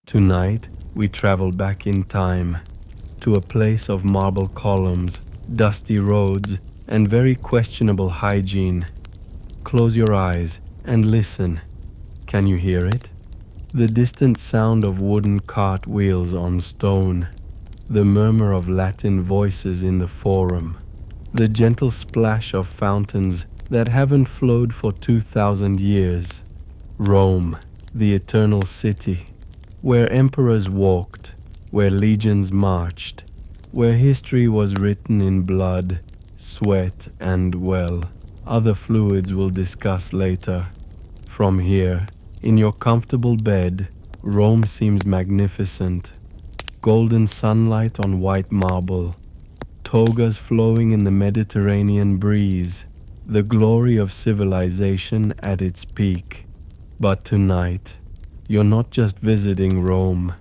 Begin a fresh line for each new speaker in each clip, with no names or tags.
Tonight, we travel back in time to a place of marble columns, dusty roads, and very questionable hygiene. Close your eyes and listen. Can you hear it? The distant sound of wooden cart wheels on stone, the murmur of Latin voices in the forum, the gentle splash of fountains that haven't flowed for 2,000 years. Rome, the eternal city, where emperors walked, where legions marched, where history was written in blood, sweat, and, well, other fluids we'll discuss later. From here, in your comfortable bed, Rome seems magnificent. Golden sunlight on white marble, togas flowing in the Mediterranean breeze, the glory of civilization at its peak. But tonight, you're not just visiting Rome,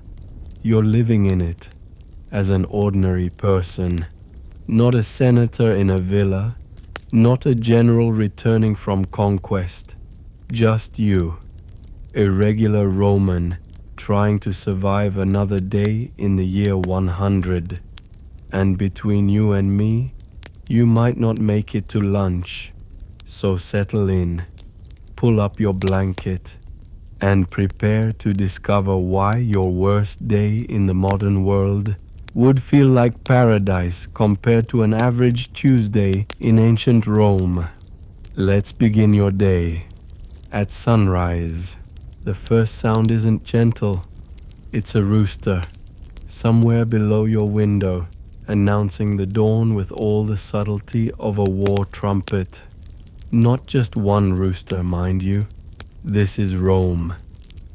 you're living in it as an ordinary person. Not a senator in a villa, not a general returning from conquest, just you, a regular Roman trying to survive another day in the year 100. And between you and me, you might not make it to lunch. So settle in, pull up your blanket, and prepare to discover why your worst day in the modern world would feel like paradise compared to an average Tuesday in ancient Rome. Let's begin your day. At sunrise, the first sound isn't gentle. It's a rooster, somewhere below your window, announcing the dawn with all the subtlety of a war trumpet. Not just one rooster, mind you. This is Rome.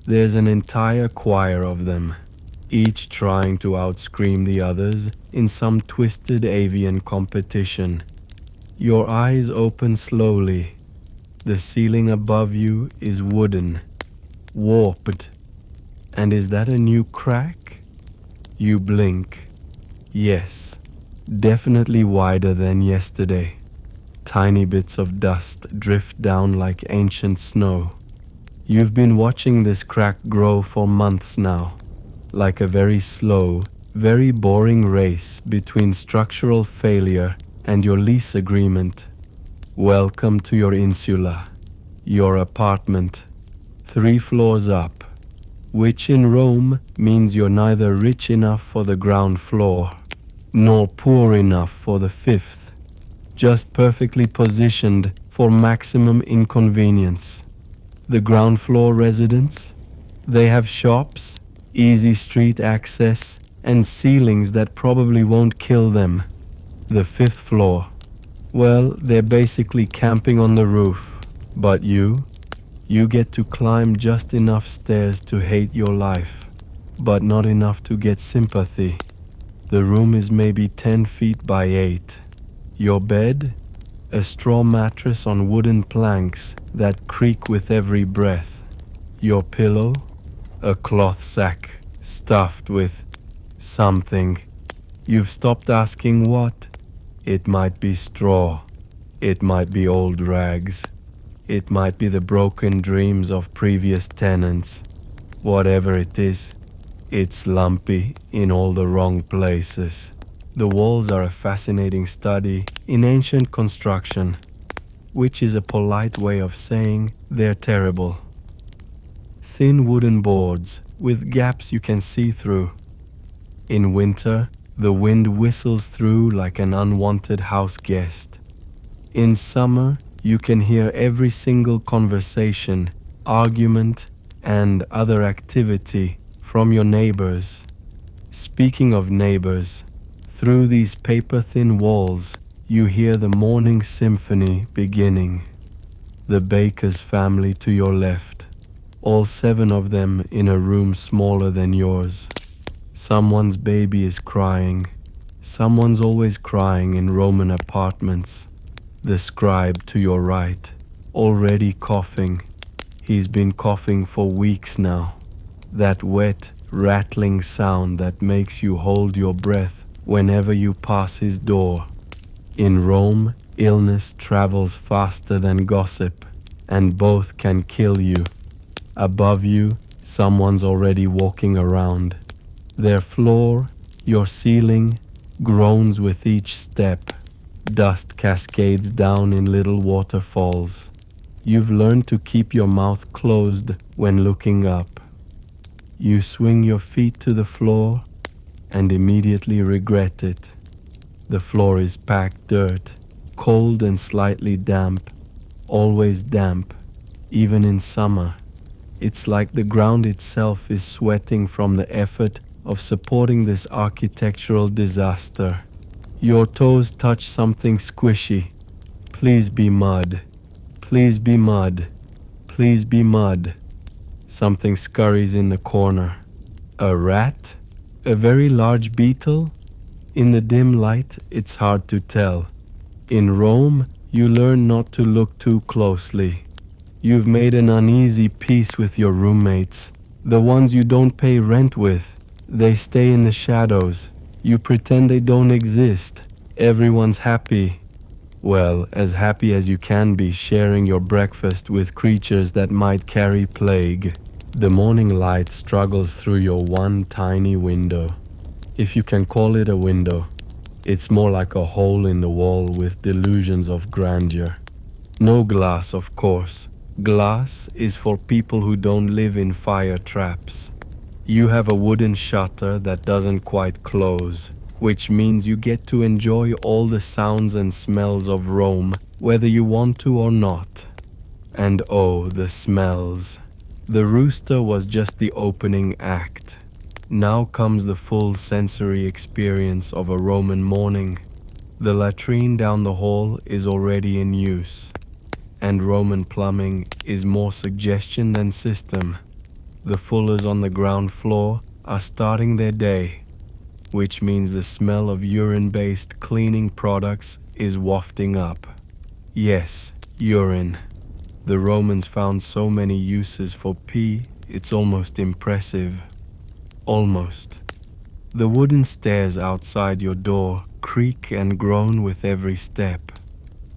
There's an entire choir of them, each trying to outscream the others in some twisted avian competition. Your eyes open slowly. The ceiling above you is wooden, warped. And is that a new crack? You blink. Yes, definitely wider than yesterday. Tiny bits of dust drift down like ancient snow. You've been watching this crack grow for months now, like a very slow, very boring race between structural failure and your lease agreement. Welcome to your insula, your apartment, 3 floors up, which in Rome means you're neither rich enough for the ground floor, nor poor enough for the 5th, just perfectly positioned for maximum inconvenience. The ground floor residents, they have shops, easy street access, and ceilings that probably won't kill them. The 5th floor, well, they're basically camping on the roof. But you get to climb just enough stairs to hate your life, but not enough to get sympathy. The room is maybe 10 feet by 8. Your bed? A straw mattress on wooden planks that creak with every breath. Your pillow? A cloth sack stuffed with something. You've stopped asking what? It might be straw. It might be old rags. It might be the broken dreams of previous tenants. Whatever it is, it's lumpy in all the wrong places. The walls are a fascinating study in ancient construction, which is a polite way of saying they're terrible. Thin wooden boards with gaps you can see through. In winter, the wind whistles through like an unwanted house guest. In summer, you can hear every single conversation, argument, and other activity from your neighbors. Speaking of neighbors, through these paper-thin walls, you hear the morning symphony beginning. The baker's family to your left, all 7 of them in a room smaller than yours. Someone's baby is crying. Someone's always crying in Roman apartments. The scribe to your right, already coughing. He's been coughing for weeks now. That wet, rattling sound that makes you hold your breath whenever you pass his door. In Rome, illness travels faster than gossip, and both can kill you. Above you, Someone's already walking around. Their floor, your ceiling, groans with each step. Dust cascades down in little waterfalls. You've learned to keep your mouth closed when looking up. You swing your feet to the floor and immediately regret it. The floor is packed dirt, cold and slightly damp, always damp, even in summer. It's like the ground itself is sweating from the effort of supporting this architectural disaster. Your toes touch something squishy. Please be mud. Please be mud. Please be mud. Something scurries in the corner. A rat? A very large beetle? In the dim light, it's hard to tell. In Rome, you learn not to look too closely. You've made an uneasy peace with your roommates, the ones you don't pay rent with. They stay in the shadows. You pretend they don't exist. Everyone's happy. Well, as happy as you can be sharing your breakfast with creatures that might carry plague. The morning light struggles through your one tiny window. If you can call it a window, it's more like a hole in the wall with delusions of grandeur. No glass, of course. Glass is for people who don't live in fire traps. You have a wooden shutter that doesn't quite close, which means you get to enjoy all the sounds and smells of Rome, whether you want to or not. And oh, the smells. The Rooster was just the opening act. Now comes the full sensory experience of a Roman morning. The latrine down the hall is already in use, and Roman plumbing is more suggestion than system. The fullers on the ground floor are starting their day, which means the smell of urine-based cleaning products is wafting up. Yes, urine. The Romans found so many uses for pee, it's almost impressive. Almost. The wooden stairs outside your door creak and groan with every step.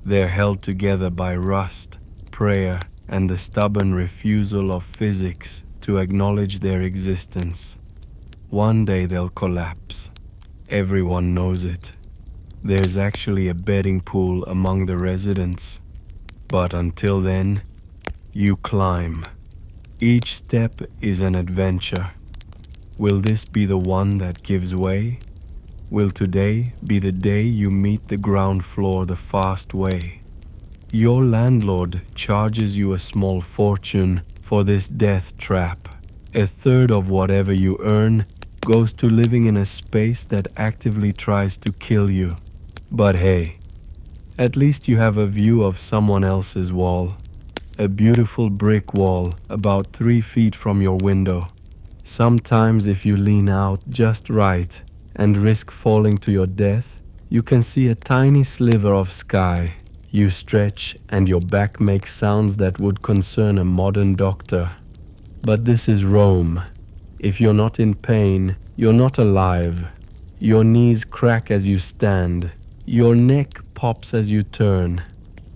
They're held together by rust, prayer, and the stubborn refusal of physics to acknowledge their existence. One day they'll collapse. Everyone knows it. There's actually a betting pool among the residents. But until then, you climb. Each step is an adventure. Will this be the one that gives way? Will today be the day you meet the ground floor the fast way? Your landlord charges you a small fortune for this death trap. A third of whatever you earn goes to living in a space that actively tries to kill you. But hey, at least you have a view of someone else's wall. A beautiful brick wall about 3 feet from your window. Sometimes if you lean out just right and risk falling to your death, you can see a tiny sliver of sky. You stretch and your back makes sounds that would concern a modern doctor. But this is Rome. If you're not in pain, you're not alive. Your knees crack as you stand. Your neck pops as you turn.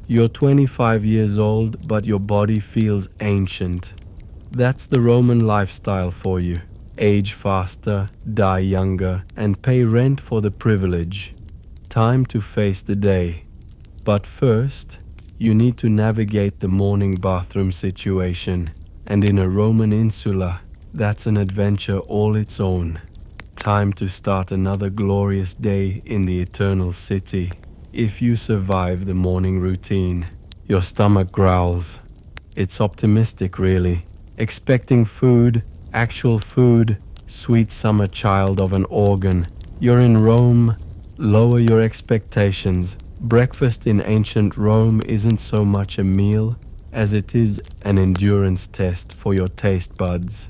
You're 25 years old, but your body feels ancient. That's the Roman lifestyle for you. Age faster, die younger, and pay rent for the privilege. Time to face the day. But first, you need to navigate the morning bathroom situation. And in a Roman insula, that's an adventure all its own. Time to start another glorious day in the eternal city. If you survive the morning routine, your stomach growls. It's optimistic, really. Expecting food, actual food, sweet summer child of an organ. You're in Rome, lower your expectations. Breakfast in ancient Rome isn't so much a meal as it is an endurance test for your taste buds.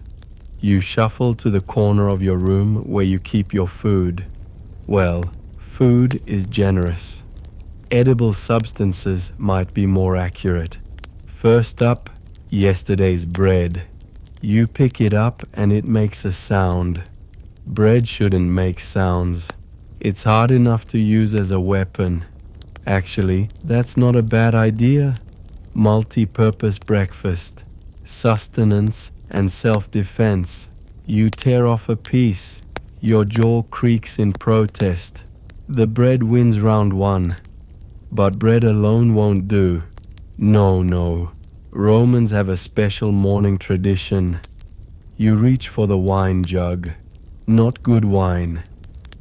You shuffle to the corner of your room where you keep your food. Well, food is generous. Edible substances might be more accurate. First up, yesterday's bread. You pick it up and it makes a sound. Bread shouldn't make sounds. It's hard enough to use as a weapon. Actually, that's not a bad idea. Multi-purpose breakfast, sustenance, and self-defense. You tear off a piece. Your jaw creaks in protest. The bread wins round one. But bread alone won't do. No. Romans have a special morning tradition. You reach for the wine jug. Not good wine.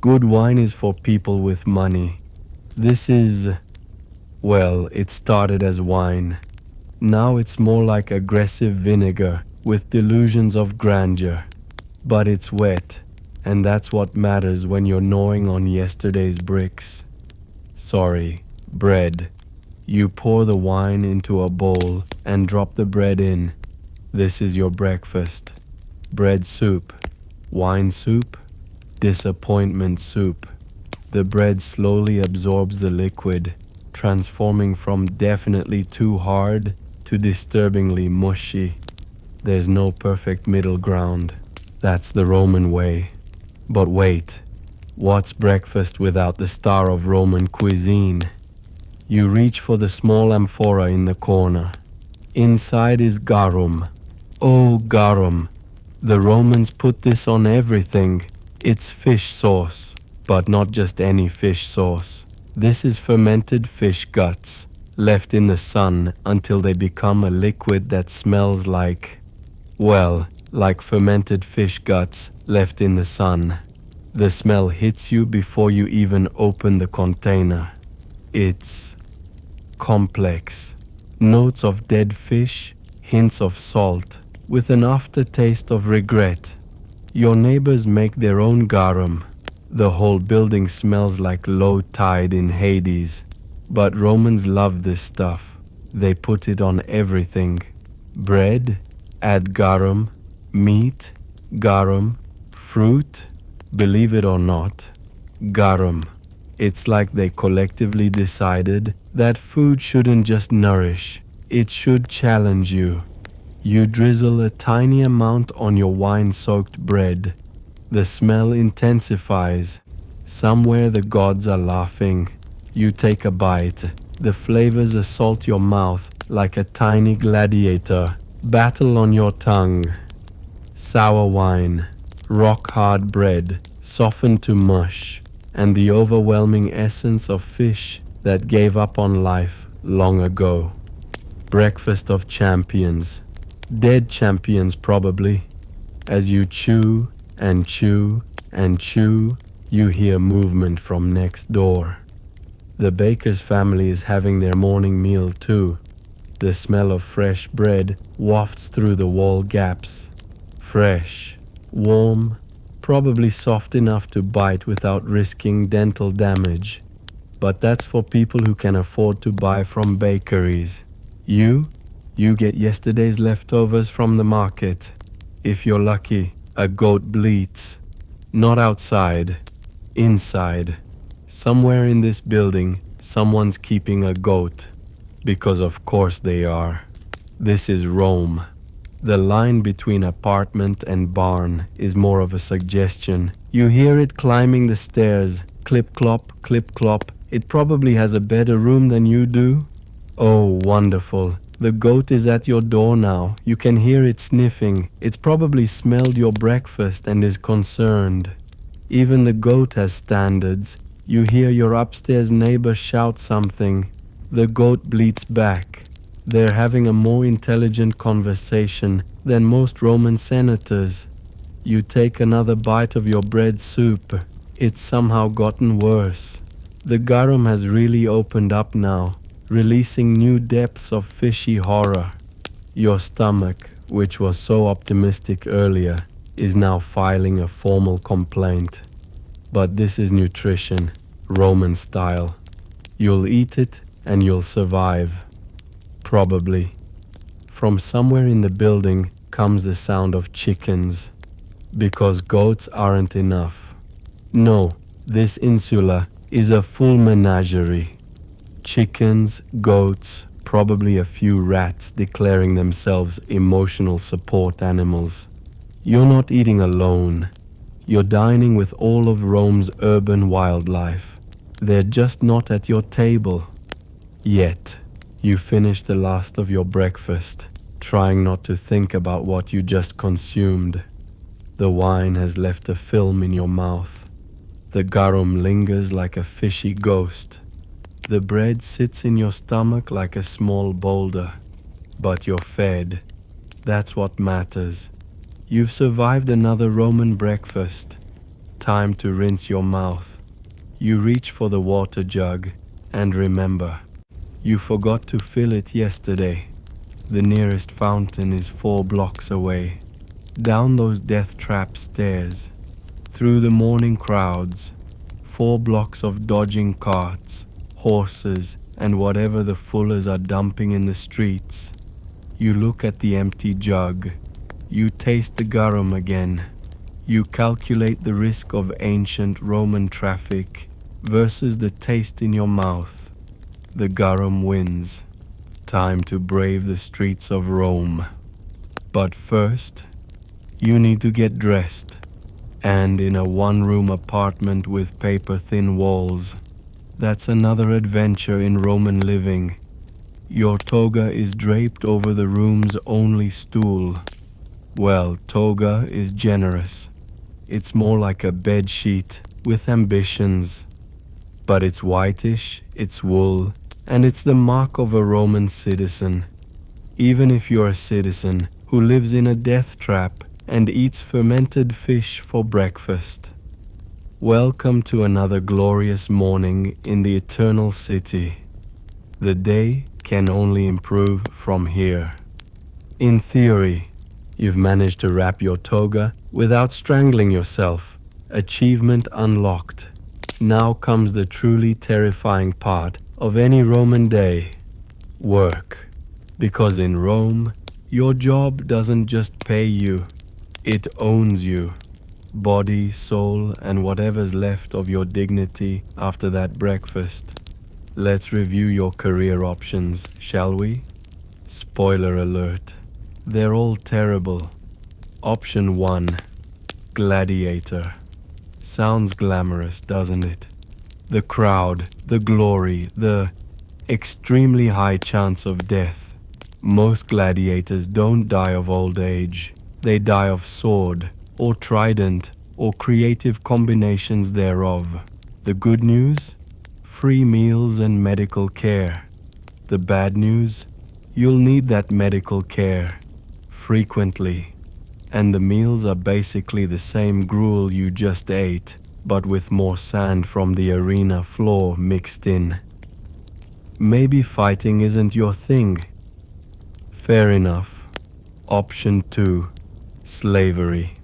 Good wine is for people with money. This is... well, it started as wine. Now it's more like aggressive vinegar with delusions of grandeur. But it's wet, and that's what matters when you're gnawing on yesterday's bricks. Sorry, bread. You pour the wine into a bowl and drop the bread in. This is your breakfast. Bread soup. Wine soup. Disappointment soup. The bread slowly absorbs the liquid, transforming from definitely too hard to disturbingly mushy. There's no perfect middle ground. That's the Roman way. But wait, what's breakfast without the star of Roman cuisine? You reach for the small amphora in the corner. Inside is garum. Oh, garum. The Romans put this on everything. It's fish sauce, but not just any fish sauce. This is fermented fish guts, left in the sun until they become a liquid that smells like, well, like fermented fish guts left in the sun. The smell hits you before you even open the container. It's complex. Notes of dead fish, hints of salt, with an aftertaste of regret. Your neighbors make their own garum. The whole building smells like low tide in Hades. But Romans love this stuff. They put it on everything. Bread, add garum. Meat, garum. Fruit, believe it or not, garum. It's like they collectively decided that food shouldn't just nourish, it should challenge you. You drizzle a tiny amount on your wine-soaked bread. The smell intensifies. Somewhere the gods are laughing. You take a bite. The flavors assault your mouth like a tiny gladiator. Battle on your tongue. Sour wine, rock-hard bread, softened to mush, and the overwhelming essence of fish that gave up on life long ago. Breakfast of champions. Dead champions probably. As you chew and chew and chew, you hear movement from next door. The baker's family is having their morning meal too. The smell of fresh bread wafts through the wall gaps. Fresh, warm, probably soft enough to bite without risking dental damage. But that's for people who can afford to buy from bakeries. You get yesterday's leftovers from the market. If you're lucky, a goat bleats. Not outside, inside. Somewhere in this building, someone's keeping a goat. Because of course they are. This is Rome. The line between apartment and barn is more of a suggestion. You hear it climbing the stairs. Clip-clop, clip-clop. It probably has a better room than you do. Oh, wonderful. The goat is at your door now. You can hear it sniffing. It's probably smelled your breakfast and is concerned. Even the goat has standards. You hear your upstairs neighbor shout something. The goat bleats back. They're having a more intelligent conversation than most Roman senators. You take another bite of your bread soup. It's somehow gotten worse. The garum has really opened up now, releasing new depths of fishy horror. Your stomach, which was so optimistic earlier, is now filing a formal complaint. But this is nutrition, Roman style. You'll eat it and you'll survive. Probably. From somewhere in the building comes the sound of chickens. Because goats aren't enough. No, this insula is a full menagerie. Chickens, goats, probably a few rats declaring themselves emotional support animals. You're not eating alone. You're dining with all of Rome's urban wildlife. They're just not at your table. Yet. You finish the last of your breakfast, trying not to think about what you just consumed. The wine has left a film in your mouth. The garum lingers like a fishy ghost. The bread sits in your stomach like a small boulder. But you're fed. That's what matters. You've survived another Roman breakfast. Time to rinse your mouth. You reach for the water jug, and remember, you forgot to fill it yesterday. The nearest fountain is 4 blocks away. Down those death-trap stairs, through the morning crowds, 4 blocks of dodging carts, horses, and whatever the fullers are dumping in the streets. You look at the empty jug. You taste the garum again. You calculate the risk of ancient Roman traffic versus the taste in your mouth. The garum wins. Time to brave the streets of Rome. But first, you need to get dressed. And in a 1-room apartment with paper-thin walls. That's another adventure in Roman living. Your toga is draped over the room's only stool. Well, toga is generous. It's more like a bed sheet with ambitions. But it's whitish, it's wool, and it's the mark of a Roman citizen. Even if you're a citizen who lives in a death trap and eats fermented fish for breakfast. Welcome to another glorious morning in the eternal city. The day can only improve from here. In theory, you've managed to wrap your toga without strangling yourself. Achievement unlocked. Now comes the truly terrifying part of any Roman day. Work. Because in Rome, your job doesn't just pay you, it owns you. Body, soul, and whatever's left of your dignity after that breakfast. Let's review your career options, shall we? Spoiler alert. They're all terrible. Option 1. Gladiator. Sounds glamorous, doesn't it? The crowd, the glory, the extremely high chance of death. Most gladiators don't die of old age. They die of sword, or trident, or creative combinations thereof. The good news? Free meals and medical care. The bad news? You'll need that medical care frequently. And the meals are basically the same gruel you just ate, but with more sand from the arena floor mixed in. Maybe fighting isn't your thing. Fair enough. Option 2. Slavery.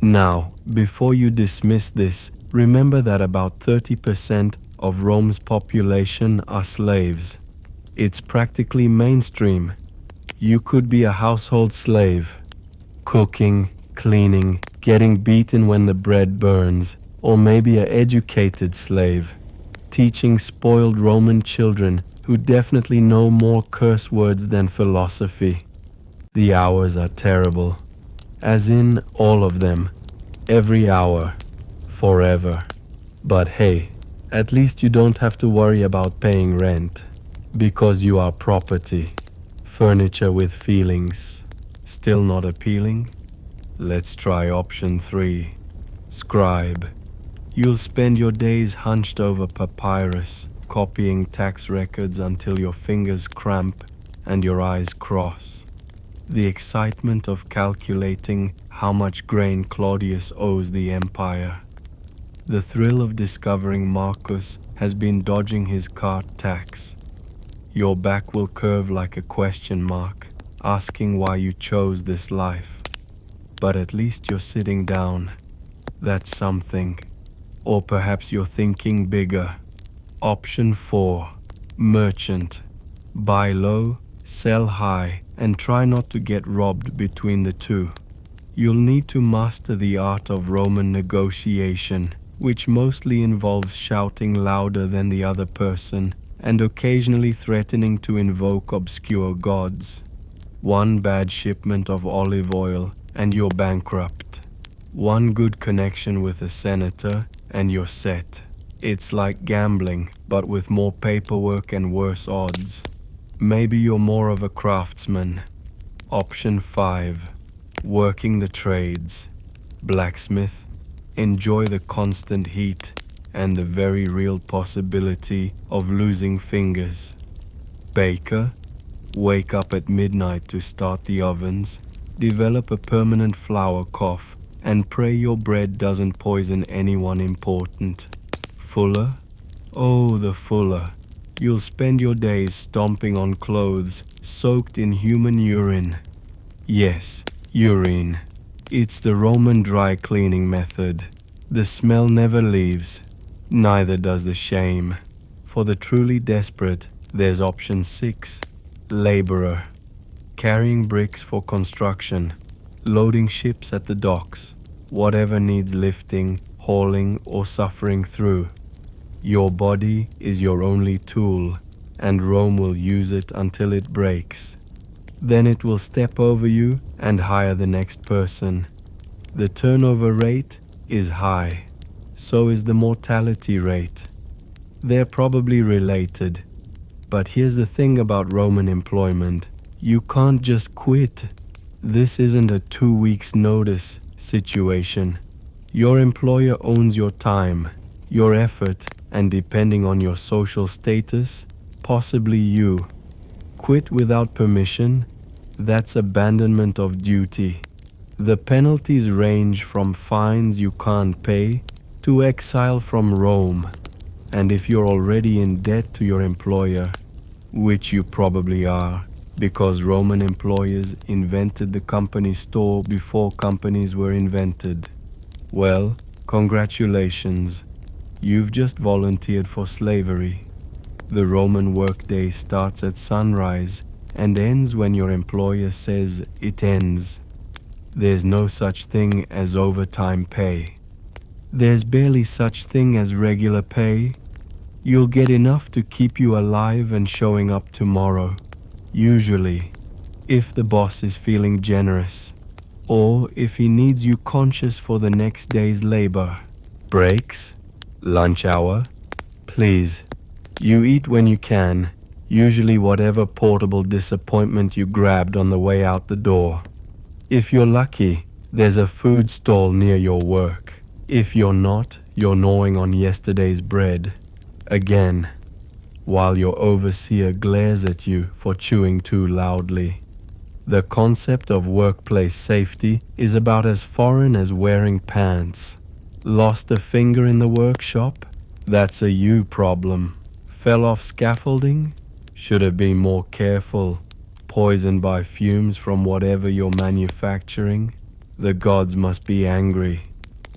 Now, before you dismiss this, remember that about 30% of Rome's population are slaves. It's practically mainstream. You could be a household slave, cooking, cleaning, getting beaten when the bread burns, or maybe an educated slave, teaching spoiled Roman children who definitely know more curse words than philosophy. The hours are terrible, as in all of them, every hour, forever. But hey, at least you don't have to worry about paying rent, because you are property, furniture with feelings. Still not appealing? Let's try option 3. Scribe. You'll spend your days hunched over papyrus, copying tax records until your fingers cramp and your eyes cross. The excitement of calculating how much grain Claudius owes the empire. The thrill of discovering Marcus has been dodging his cart tax. Your back will curve like a question mark, asking why you chose this life. But at least you're sitting down. That's something. Or perhaps you're thinking bigger. Option 4. Merchant. Buy low, sell high, and try not to get robbed between the two. You'll need to master the art of Roman negotiation, which mostly involves shouting louder than the other person and occasionally threatening to invoke obscure gods. One bad shipment of olive oil and you're bankrupt. One good connection with a senator and you're set. It's like gambling, but with more paperwork and worse odds. Maybe you're more of a craftsman. Option 5. Working the trades. Blacksmith. Enjoy the constant heat and the very real possibility of losing fingers. Baker. Wake up at midnight to start the ovens, develop a permanent flour cough, and pray your bread doesn't poison anyone important. Fuller. Oh, the fuller. You'll spend your days stomping on clothes soaked in human urine. Yes, urine. It's the Roman dry cleaning method. The smell never leaves. Neither does the shame. For the truly desperate, there's option 6. Laborer. Carrying bricks for construction, loading ships at the docks, whatever needs lifting, hauling, or suffering through. Your body is your only tool, and Rome will use it until it breaks. Then it will step over you and hire the next person. The turnover rate is high. So is the mortality rate. They're probably related. But here's the thing about Roman employment. You can't just quit. This isn't a 2 weeks notice situation. Your employer owns your time, your effort, and depending on your social status, possibly you. Quit without permission, that's abandonment of duty. The penalties range from fines you can't pay to exile from Rome. And if you're already in debt to your employer, which you probably are, because Roman employers invented the company store before companies were invented, well, congratulations. You've just volunteered for slavery. The Roman workday starts at sunrise and ends when your employer says it ends. There's no such thing as overtime pay. There's barely such thing as regular pay. You'll get enough to keep you alive and showing up tomorrow. Usually, if the boss is feeling generous, or if he needs you conscious for the next day's labor. Breaks? Lunch hour? Please, you eat when you can, usually whatever portable disappointment you grabbed on the way out the door. If you're lucky, there's a food stall near your work. If you're not, you're gnawing on yesterday's bread. Again, while your overseer glares at you for chewing too loudly. The concept of workplace safety is about as foreign as wearing pants. Lost a finger in the workshop? That's a you problem. Fell off scaffolding? Should have been more careful. Poisoned by fumes from whatever you're manufacturing? The gods must be angry.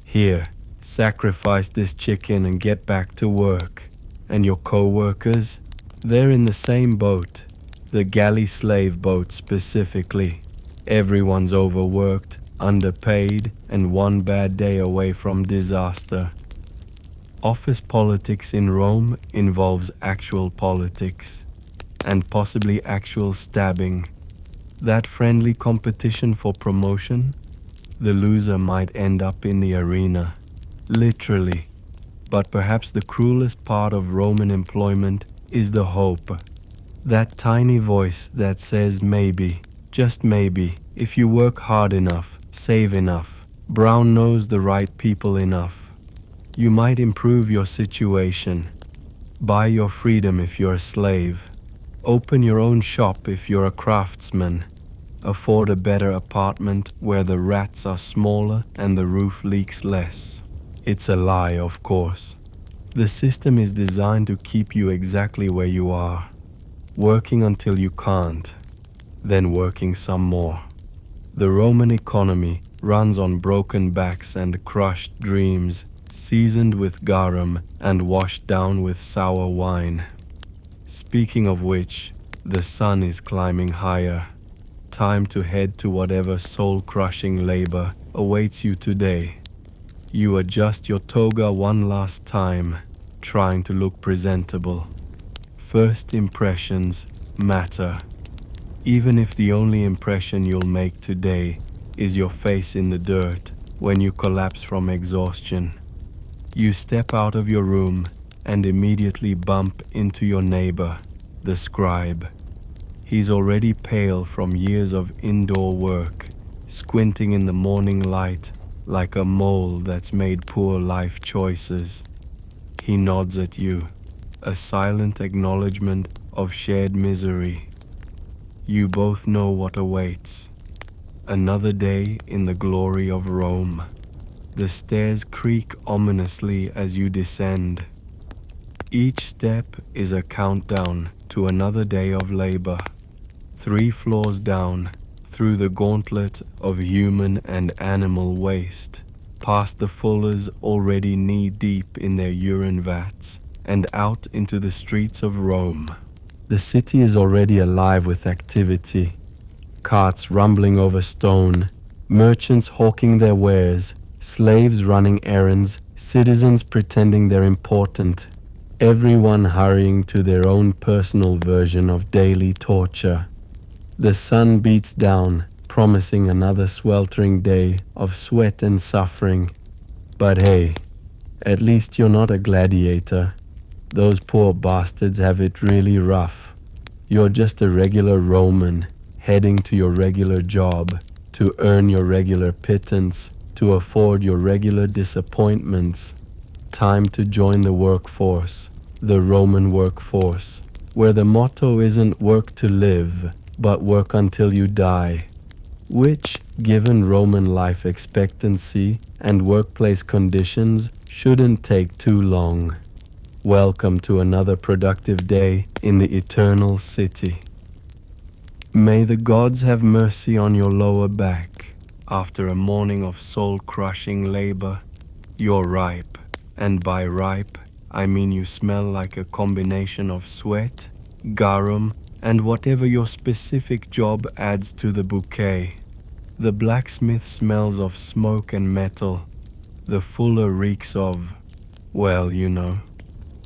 Here, sacrifice this chicken and get back to work. And your co-workers? They're in the same boat. The galley slave boat specifically. Everyone's overworked, underpaid, and one bad day away from disaster. Office politics in Rome involves actual politics, and possibly actual stabbing. That friendly competition for promotion, the loser might end up in the arena. Literally. But perhaps the cruelest part of Roman employment is the hope. That tiny voice that says maybe, just maybe, if you work hard enough, save enough, brown nose the right people enough, you might improve your situation. Buy your freedom if you're a slave. Open your own shop if you're a craftsman. Afford a better apartment where the rats are smaller and the roof leaks less. It's a lie, of course. The system is designed to keep you exactly where you are. Working until you can't, then working some more. The Roman economy runs on broken backs and crushed dreams, seasoned with garum and washed down with sour wine. Speaking of which, the sun is climbing higher. Time to head to whatever soul-crushing labor awaits you today. You adjust your toga one last time, trying to look presentable. First impressions matter. Even if the only impression you'll make today is your face in the dirt when you collapse from exhaustion. You step out of your room and immediately bump into your neighbor, the scribe. He's already pale from years of indoor work, squinting in the morning light like a mole that's made poor life choices. He nods at you, a silent acknowledgement of shared misery. You both know what awaits. Another day in the glory of Rome. The stairs creak ominously as you descend. Each step is a countdown to another day of labor. 3 floors down, through the gauntlet of human and animal waste, past the fullers already knee-deep in their urine vats, and out into the streets of Rome. The city is already alive with activity. Carts rumbling over stone, merchants hawking their wares, slaves running errands, citizens pretending they're important, everyone hurrying to their own personal version of daily torture. The sun beats down, promising another sweltering day of sweat and suffering. But hey, at least you're not a gladiator. Those poor bastards have it really rough. You're just a regular Roman, heading to your regular job, to earn your regular pittance, to afford your regular disappointments. Time to join the workforce, the Roman workforce, where the motto isn't work to live, but work until you die, which, given Roman life expectancy and workplace conditions, shouldn't take too long. Welcome to another productive day in the eternal city. May the gods have mercy on your lower back. After a morning of soul-crushing labor, you're ripe, and by ripe, I mean you smell like a combination of sweat, garum, and whatever your specific job adds to the bouquet. The blacksmith smells of smoke and metal. The fuller reeks of, well, you know.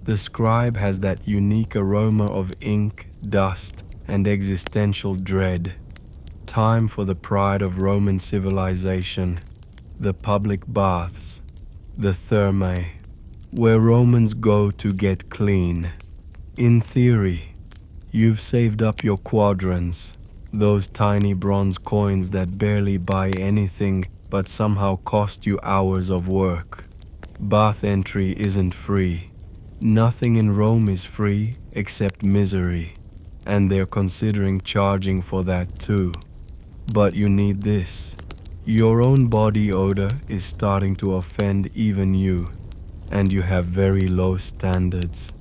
The scribe has that unique aroma of ink, dust, and existential dread. Time for the pride of Roman civilization, the public baths, the thermae, where Romans go to get clean. In theory, you've saved up your quadrans, those tiny bronze coins that barely buy anything but somehow cost you hours of work. Bath entry isn't free. Nothing in Rome is free except misery, and they're considering charging for that too. But you need this. Your own body odor is starting to offend even you, and you have very low standards.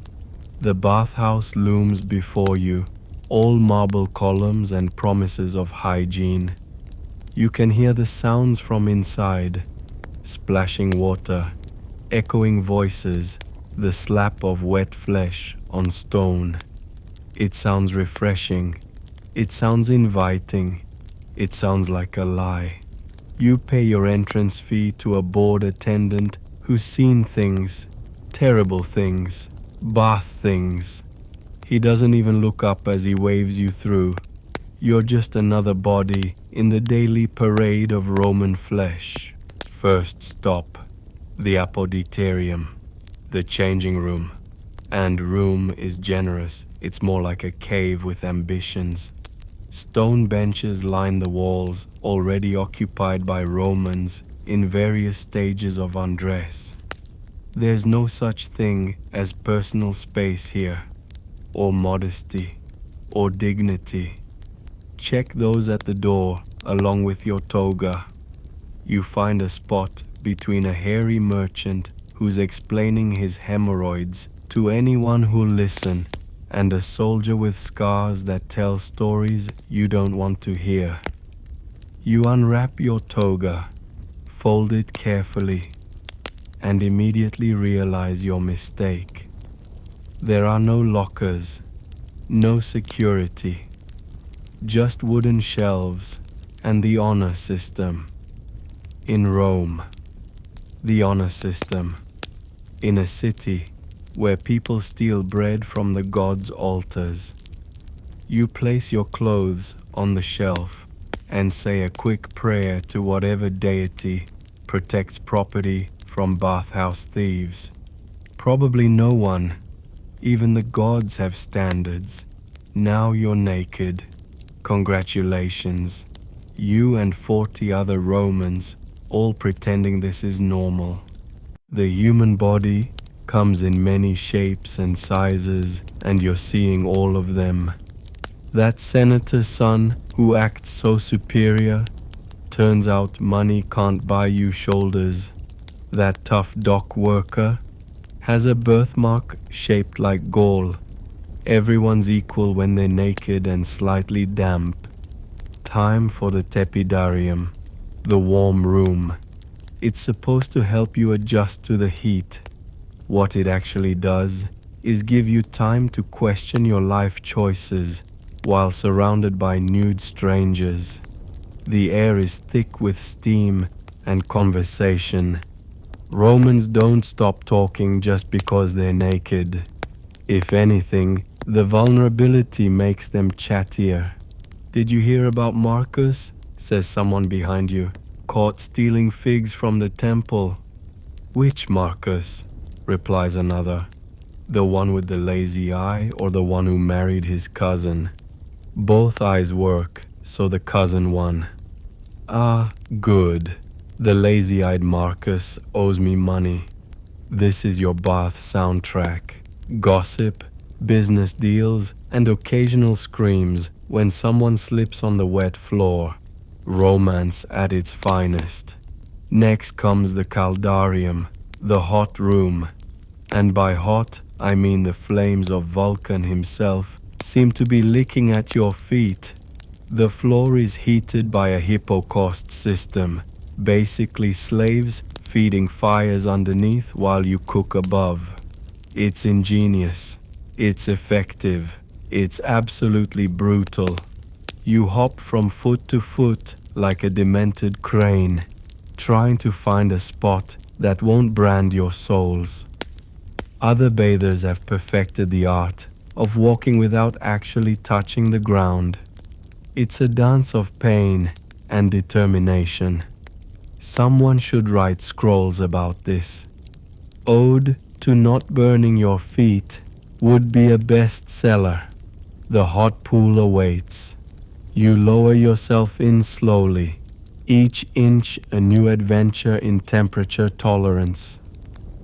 The bathhouse looms before you, all marble columns and promises of hygiene. You can hear the sounds from inside, splashing water, echoing voices, the slap of wet flesh on stone. It sounds refreshing. It sounds inviting. It sounds like a lie. You pay your entrance fee to a bored attendant who's seen things, terrible things, bath things. He doesn't even look up as he waves you through. You're just another body in the daily parade of Roman flesh. First stop, the apoditerium, the changing room. And room is generous, it's more like a cave with ambitions. Stone benches line the walls, already occupied by Romans in various stages of undress. There's no such thing as personal space here, or modesty, or dignity. Check those at the door along with your toga. You find a spot between a hairy merchant who's explaining his hemorrhoids to anyone who'll listen, and a soldier with scars that tell stories you don't want to hear. You unwrap your toga, fold it carefully, and immediately realize your mistake. There are no lockers, no security, just wooden shelves and the honor system. In Rome, the honor system. In a city where people steal bread from the gods' altars. You place your clothes on the shelf and say a quick prayer to whatever deity protects property from bathhouse thieves. Probably no one. Even the gods have standards. Now you're naked. Congratulations. You and 40 other Romans, all pretending this is normal. The human body comes in many shapes and sizes, and you're seeing all of them. That senator's son who acts so superior, turns out money can't buy you shoulders. That tough dock worker has a birthmark shaped like gall. Everyone's equal when they're naked and slightly damp. Time for the tepidarium, the warm room. It's supposed to help you adjust to the heat. What it actually does is give you time to question your life choices while surrounded by nude strangers. The air is thick with steam and conversation. Romans don't stop talking just because they're naked. If anything, the vulnerability makes them chattier. "Did you hear about Marcus?" says someone behind you, "caught stealing figs from the temple." "Which Marcus?" replies another. "The one with the lazy eye or the one who married his cousin?" Both eyes work, so the cousin won. "Ah, good. The lazy-eyed Marcus owes me money." This is your bath soundtrack. Gossip, business deals, and occasional screams when someone slips on the wet floor. Romance at its finest. Next comes the caldarium, the hot room. And by hot, I mean the flames of Vulcan himself seem to be licking at your feet. The floor is heated by a hippocaust system, basically slaves feeding fires underneath while you cook above. It's ingenious, it's effective, it's absolutely brutal. You hop from foot to foot like a demented crane, trying to find a spot that won't brand your souls. Other bathers have perfected the art of walking without actually touching the ground. It's a dance of pain and determination. Someone should write scrolls about this. Ode to Not Burning Your Feet would be a bestseller. The hot pool awaits. You lower yourself in slowly, each inch a new adventure in temperature tolerance.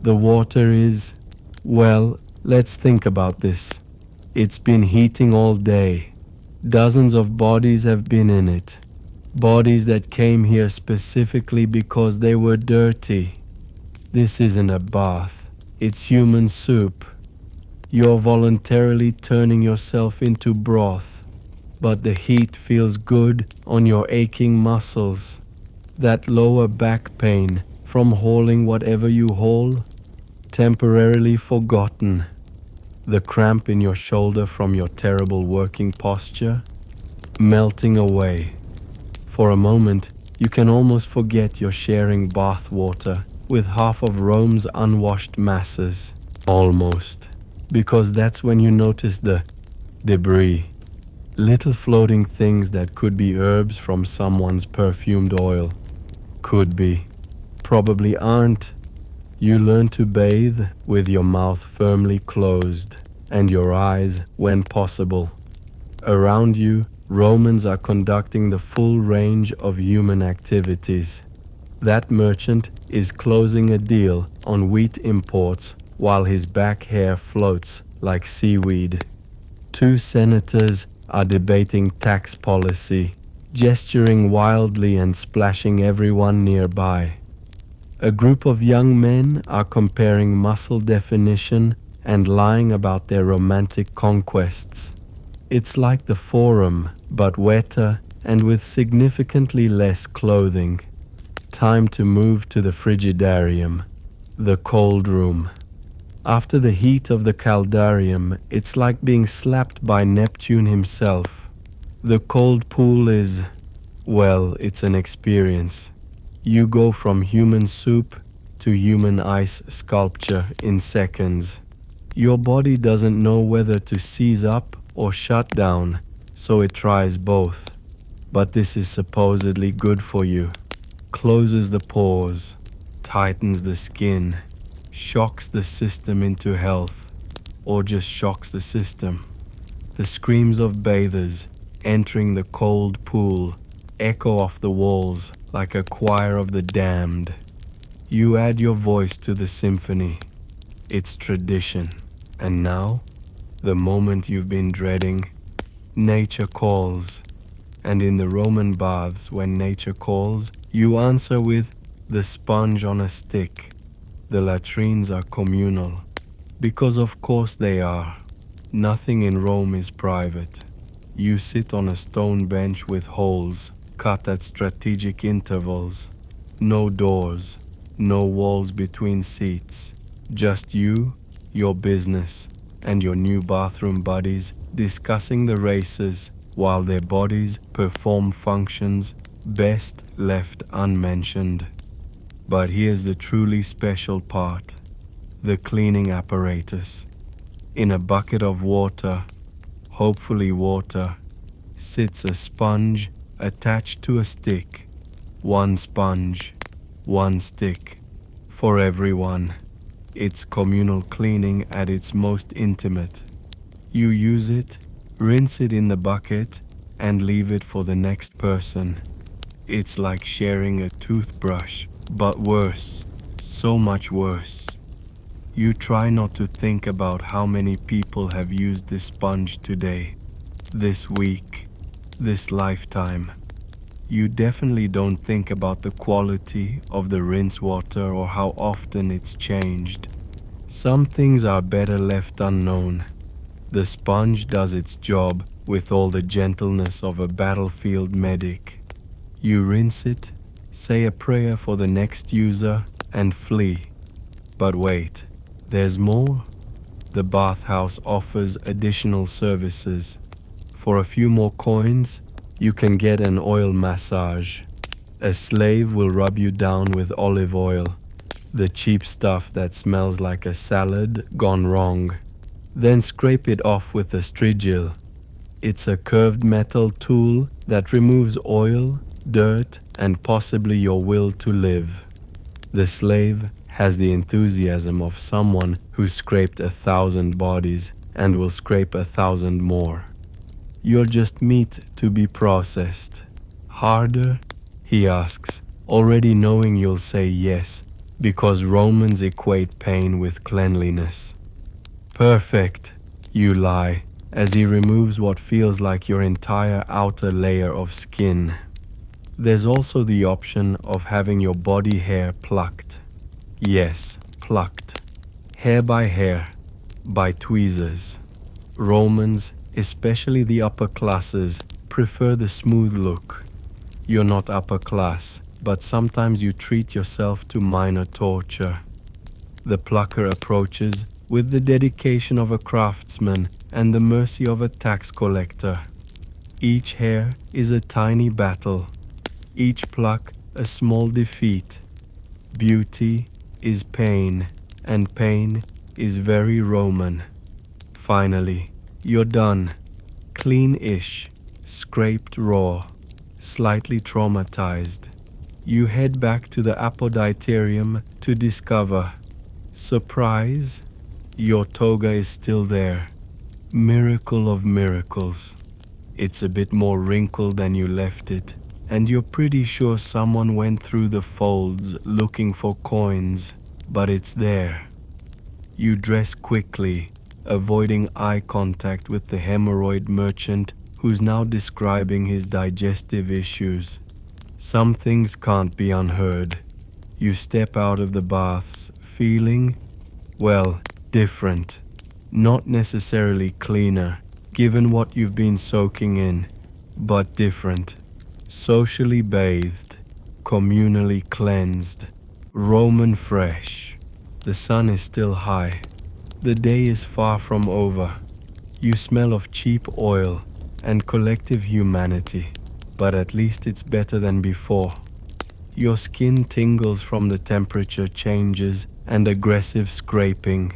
The water is, well, let's think about this. It's been heating all day. Dozens of bodies have been in it. Bodies that came here specifically because they were dirty. This isn't a bath. It's human soup. You're voluntarily turning yourself into broth, but the heat feels good on your aching muscles. That lower back pain from hauling whatever you haul, temporarily forgotten. The cramp in your shoulder from your terrible working posture, melting away. For a moment, you can almost forget you're sharing bath water with half of Rome's unwashed masses. Almost. Because that's when you notice the debris. Little floating things that could be herbs from someone's perfumed oil. Could be. Probably aren't. You learn to bathe with your mouth firmly closed and your eyes when possible. Around you, Romans are conducting the full range of human activities. That merchant is closing a deal on wheat imports while his back hair floats like seaweed. Two senators are debating tax policy, gesturing wildly and splashing everyone nearby. A group of young men are comparing muscle definition and lying about their romantic conquests. It's like the Forum, but wetter and with significantly less clothing. Time to move to the frigidarium, the cold room. After the heat of the caldarium, it's like being slapped by Neptune himself. The cold pool is, well, it's an experience. You go from human soup to human ice sculpture in seconds. Your body doesn't know whether to seize up or shut down, so it tries both. But this is supposedly good for you. Closes the pores, tightens the skin, shocks the system into health, or just shocks the system. The screams of bathers entering the cold pool echo off the walls like a choir of the damned. You add your voice to the symphony. It's tradition. And now, the moment you've been dreading, nature calls. And in the Roman baths, when nature calls, you answer with the sponge on a stick. The latrines are communal, because of course they are. Nothing in Rome is private. You sit on a stone bench with holes cut at strategic intervals. No doors, no walls between seats. Just you, your business, and your new bathroom buddies discussing the races while their bodies perform functions best left unmentioned. But here's the truly special part: the cleaning apparatus. In a bucket of water, hopefully water, sits a sponge attached to a stick. One sponge, one stick, for everyone. It's communal cleaning at its most intimate. You use it, rinse it in the bucket, and leave it for the next person. It's like sharing a toothbrush, but worse, so much worse. You try not to think about how many people have used this sponge today, this week, this lifetime. You definitely don't think about the quality of the rinse water or how often it's changed. Some things are better left unknown. The sponge does its job with all the gentleness of a battlefield medic. You rinse it, say a prayer for the next user, and flee. But wait, there's more. The bathhouse offers additional services. For a few more coins, you can get an oil massage. A slave will rub you down with olive oil, the cheap stuff that smells like a salad gone wrong. Then scrape it off with a strigil. It's a curved metal tool that removes oil, dirt, and possibly your will to live. The slave has the enthusiasm of someone who scraped 1,000 bodies and will scrape 1,000 more. You're just meat to be processed. Harder? He asks, already knowing you'll say yes, because Romans equate pain with cleanliness. Perfect, you lie, as he removes what feels like your entire outer layer of skin. There's also the option of having your body hair plucked. Yes, plucked. Hair by hair, by tweezers. Romans, especially the upper classes, prefer the smooth look. You're not upper class, but sometimes you treat yourself to minor torture. The plucker approaches with the dedication of a craftsman and the mercy of a tax collector. Each hair is a tiny battle, each pluck a small defeat. Beauty is pain, and pain is very Roman. Finally, you're done, clean-ish, scraped raw, slightly traumatized. You head back to the apoditarium to discover, surprise, your toga is still there. Miracle of miracles. It's a bit more wrinkled than you left it, and you're pretty sure someone went through the folds looking for coins, but it's there. You dress quickly, avoiding eye contact with the hemorrhoid merchant who's now describing his digestive issues. Some things can't be unheard. You step out of the baths feeling, well, different. Not necessarily cleaner, given what you've been soaking in, but different. Socially bathed, communally cleansed, Roman fresh. The sun is still high. The day is far from over. You smell of cheap oil and collective humanity, but at least it's better than before. Your skin tingles from the temperature changes and aggressive scraping.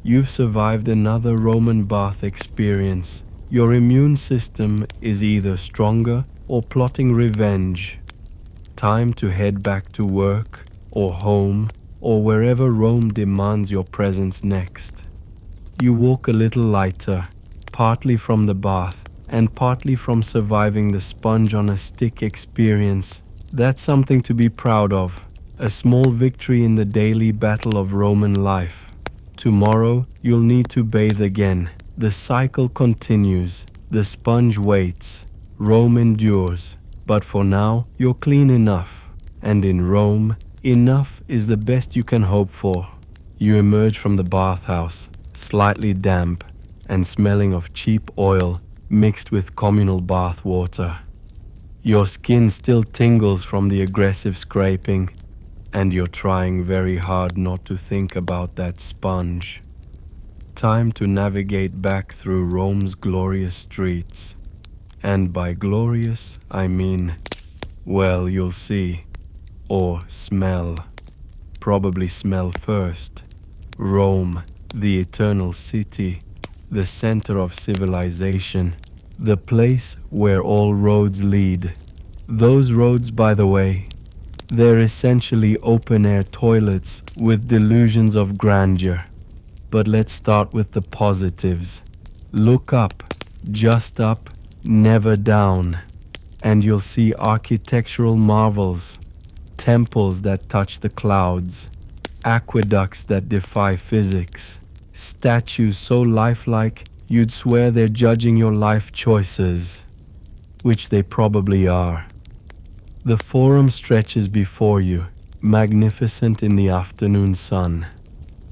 You've survived another Roman bath experience. Your immune system is either stronger or plotting revenge. Time to head back to work or home or wherever Rome demands your presence next. You walk a little lighter, partly from the bath and partly from surviving the sponge on a stick experience. That's something to be proud of, a small victory in the daily battle of Roman life. Tomorrow, you'll need to bathe again. The cycle continues. The sponge waits. Rome endures. But for now, you're clean enough. And in Rome, enough is the best you can hope for. You emerge from the bathhouse, slightly damp and smelling of cheap oil mixed with communal bath water. Your skin still tingles from the aggressive scraping, and you're trying very hard not to think about that sponge. Time to navigate back through Rome's glorious streets. And by glorious, I mean, well, you'll see. Or smell. Probably smell first. Rome, the eternal city, the center of civilization, the place where all roads lead. Those roads, by the way, they're essentially open-air toilets with delusions of grandeur. But let's start with the positives. Look up, just up, never down, and you'll see architectural marvels, temples that touch the clouds, aqueducts that defy physics, statues so lifelike you'd swear they're judging your life choices, which they probably are. The Forum stretches before you, magnificent in the afternoon sun.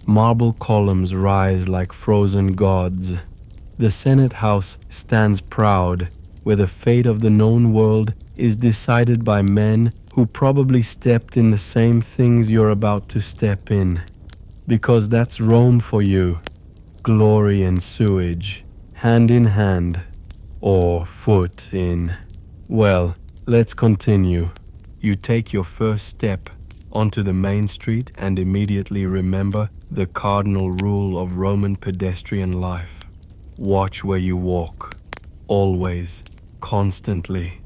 Marble columns rise like frozen gods. The Senate House stands proud, where the fate of the known world is decided by men who probably stepped in the same things you're about to step in. Because that's Rome for you. Glory and sewage, hand in hand, or foot in. Well, let's continue. You take your first step onto the main street and immediately remember the cardinal rule of Roman pedestrian life. Watch where you walk. Always. Constantly.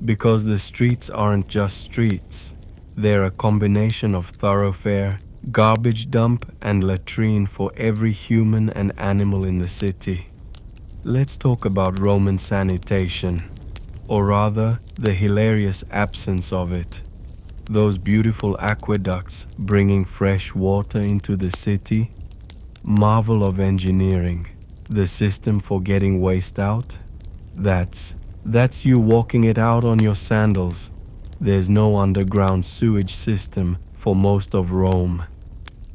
Because the streets aren't just streets. They're a combination of thoroughfare, garbage dump, and latrine for every human and animal in the city. Let's talk about Roman sanitation. Or rather, the hilarious absence of it. Those beautiful aqueducts bringing fresh water into the city. Marvel of engineering. The system for getting waste out. That's you walking it out on your sandals. There's no underground sewage system for most of Rome.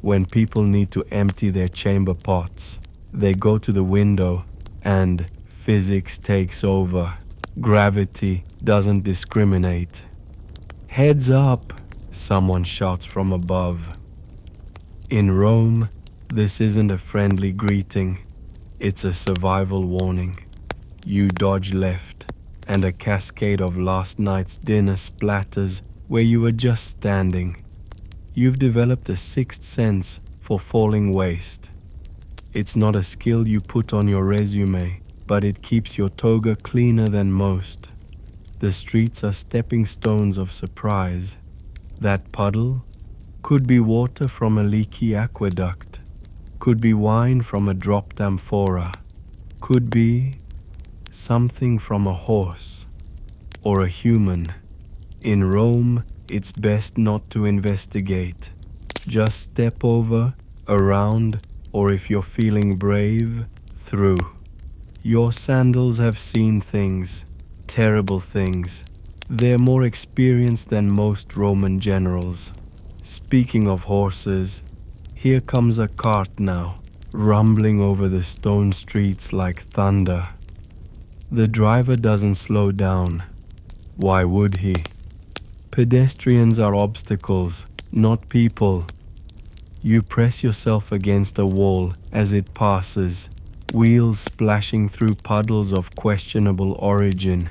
When people need to empty their chamber pots, they go to the window and physics takes over. Gravity doesn't discriminate. Heads up, someone shouts from above. In Rome, this isn't a friendly greeting. It's a survival warning. You dodge left, and a cascade of last night's dinner splatters where you were just standing. You've developed a sixth sense for falling waste. It's not a skill you put on your resume, but it keeps your toga cleaner than most. The streets are stepping stones of surprise. That puddle could be water from a leaky aqueduct, could be wine from a dropped amphora, could be something from a horse or a human. In Rome, it's best not to investigate. Just step over, around, or if you're feeling brave, through. Your sandals have seen things, terrible things. They're more experienced than most Roman generals. Speaking of horses, here comes a cart now, rumbling over the stone streets like thunder. The driver doesn't slow down. Why would he? Pedestrians are obstacles, not people. You press yourself against a wall as it passes, wheels splashing through puddles of questionable origin.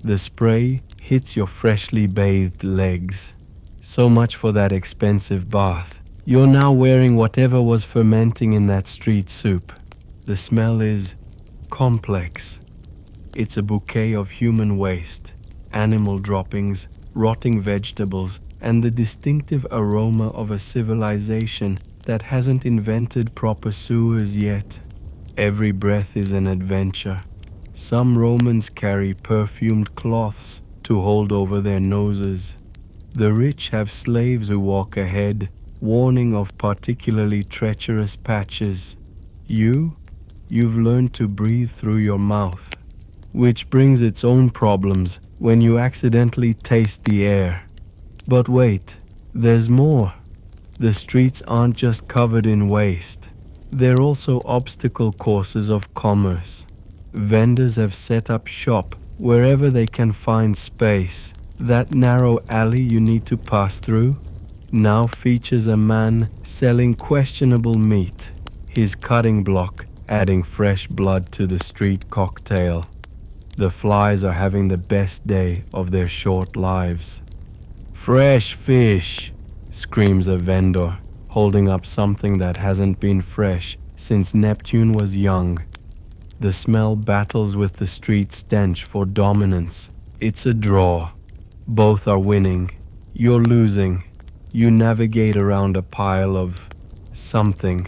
The spray hits your freshly bathed legs. So much for that expensive bath. You're now wearing whatever was fermenting in that street soup. The smell is complex. It's a bouquet of human waste, animal droppings, rotting vegetables, and the distinctive aroma of a civilization that hasn't invented proper sewers yet. Every breath is an adventure. Some Romans carry perfumed cloths to hold over their noses. The rich have slaves who walk ahead, warning of particularly treacherous patches. You've learned to breathe through your mouth, which brings its own problems when you accidentally taste the air. But wait, there's more. The streets aren't just covered in waste. They're also obstacle courses of commerce. Vendors have set up shop wherever they can find space. That narrow alley you need to pass through now features a man selling questionable meat, his cutting block adding fresh blood to the street cocktail. The flies are having the best day of their short lives. "Fresh fish!" screams a vendor, holding up something that hasn't been fresh since Neptune was young. The smell battles with the street stench for dominance. It's a draw. Both are winning. You're losing. You navigate around a pile of something.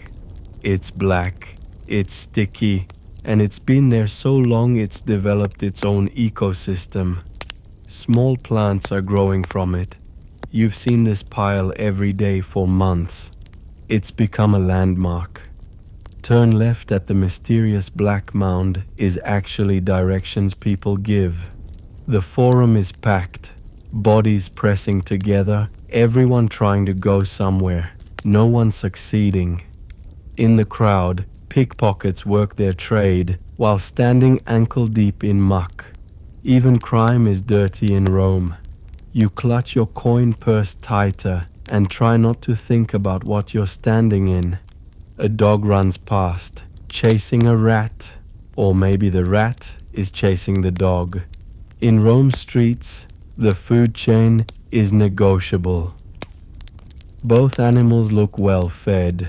It's black. It's sticky. And it's been there so long it's developed its own ecosystem. Small plants are growing from it. You've seen this pile every day for months. It's become a landmark. Turn left at the mysterious black mound is actually directions people give. The forum is packed, bodies pressing together, everyone trying to go somewhere, no one succeeding. In the crowd, pickpockets work their trade while standing ankle deep in muck. Even crime is dirty in Rome. You clutch your coin purse tighter and try not to think about what you're standing in. A dog runs past, chasing a rat, or maybe the rat is chasing the dog. In Rome streets, the food chain is negotiable. Both animals look well fed.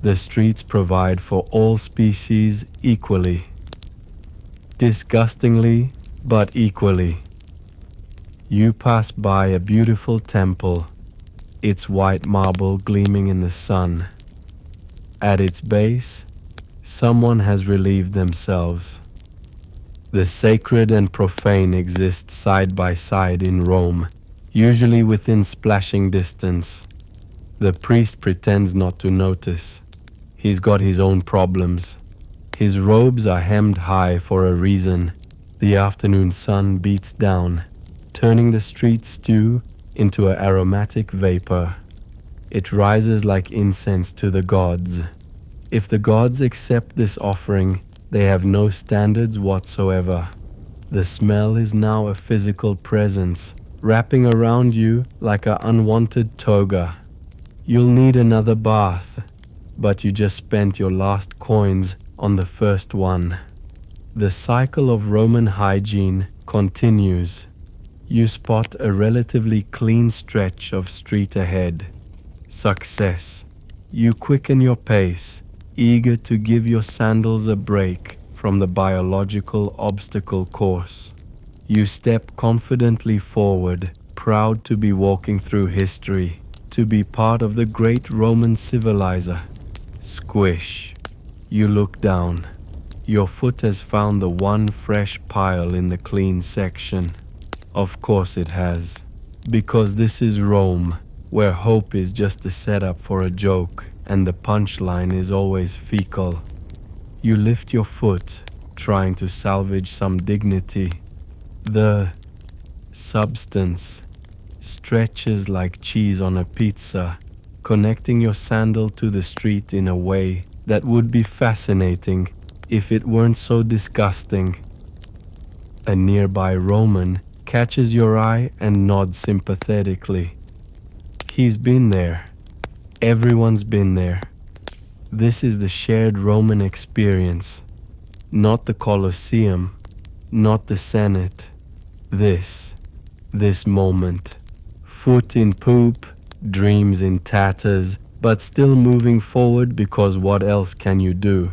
The streets provide for all species equally. Disgustingly, but equally. You pass by a beautiful temple, its white marble gleaming in the sun. At its base, someone has relieved themselves. The sacred and profane exist side by side in Rome, usually within splashing distance. The priest pretends not to notice. He's got his own problems. His robes are hemmed high for a reason. The afternoon sun beats down, turning the street stew into an aromatic vapor. It rises like incense to the gods. If the gods accept this offering, they have no standards whatsoever. The smell is now a physical presence, wrapping around you like an unwanted toga. You'll need another bath, but you just spent your last coins on the first one. The cycle of Roman hygiene continues. You spot a relatively clean stretch of street ahead. Success. You quicken your pace, eager to give your sandals a break from the biological obstacle course. You step confidently forward, proud to be walking through history, to be part of the great Roman civilizer. Squish. You look down. Your foot has found the one fresh pile in the clean section. Of course it has. Because this is Rome, where hope is just a setup for a joke and the punchline is always fecal. You lift your foot, trying to salvage some dignity. The substance stretches like cheese on a pizza, connecting your sandal to the street in a way that would be fascinating if it weren't so disgusting. A nearby Roman catches your eye and nods sympathetically. He's been there. Everyone's been there. This is the shared Roman experience. Not the Coliseum, not the Senate. This moment. Foot in poop, dreams in tatters, but still moving forward because what else can you do?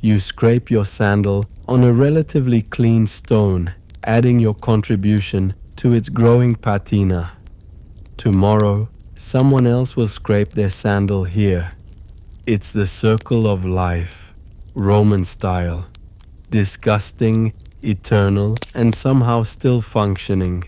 You scrape your sandal on a relatively clean stone, adding your contribution to its growing patina. Tomorrow, someone else will scrape their sandal here. It's the circle of life. Roman style. Disgusting, eternal, and somehow still functioning.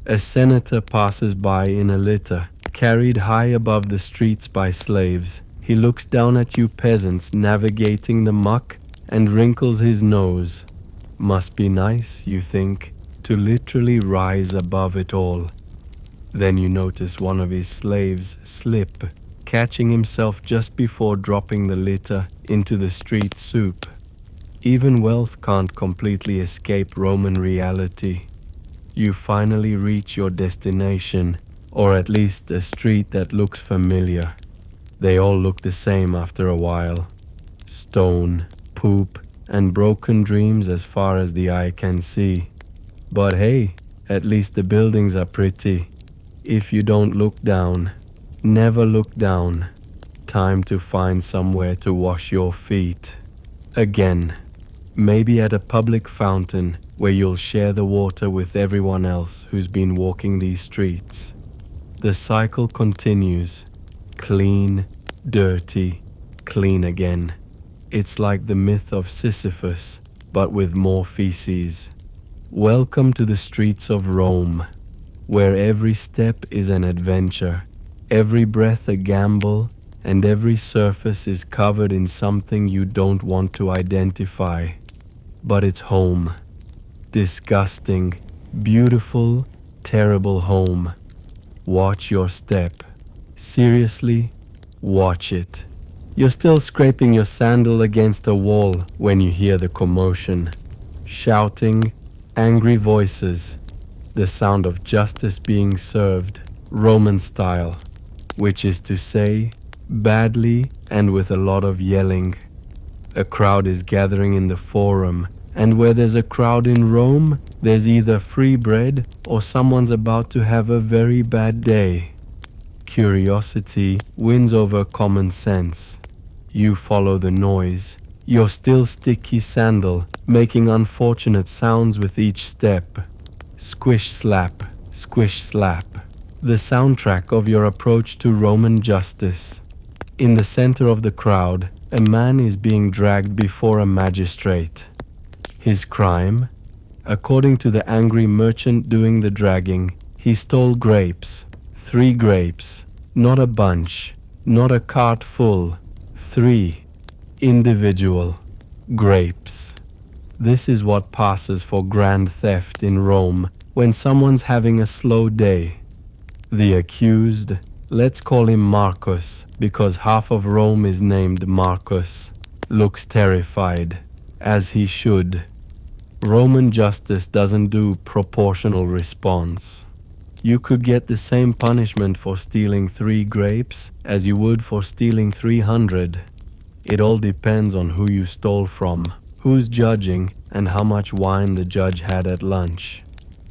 A senator passes by in a litter, carried high above the streets by slaves. He looks down at you peasants navigating the muck and wrinkles his nose. Must be nice, you think, to literally rise above it all. Then you notice one of his slaves slip, catching himself just before dropping the litter into the street soup. Even wealth can't completely escape Roman reality. You finally reach your destination, or at least a street that looks familiar. They all look the same after a while. Stone, poop, and broken dreams as far as the eye can see. But hey, at least the buildings are pretty. If you don't look down, never look down. Time to find somewhere to wash your feet. Again, maybe at a public fountain where you'll share the water with everyone else who's been walking these streets. The cycle continues. Clean, dirty, clean again. It's like the myth of Sisyphus, but with more feces. Welcome to the streets of Rome, where every step is an adventure, every breath a gamble, and every surface is covered in something you don't want to identify. But it's home. Disgusting, beautiful, terrible home. Watch your step. Seriously, watch it. You're still scraping your sandal against a wall when you hear the commotion. Shouting, angry voices, the sound of justice being served, Roman style, which is to say, badly and with a lot of yelling. A crowd is gathering in the forum, and where there's a crowd in Rome, there's either free bread or someone's about to have a very bad day. Curiosity wins over common sense. You follow the noise, your still sticky sandal making unfortunate sounds with each step. Squish slap, squish slap. The soundtrack of your approach to Roman justice. In the center of the crowd, a man is being dragged before a magistrate. His crime? According to the angry merchant doing the dragging, he stole grapes. 3 grapes. Not a bunch. Not a cart full. 3. Individual. Grapes. This is what passes for grand theft in Rome when someone's having a slow day. The accused, let's call him Marcus because half of Rome is named Marcus, looks terrified, as he should. Roman justice doesn't do proportional response. You could get the same punishment for stealing 3 grapes as you would for stealing 300. It all depends on who you stole from, who's judging, and how much wine the judge had at lunch.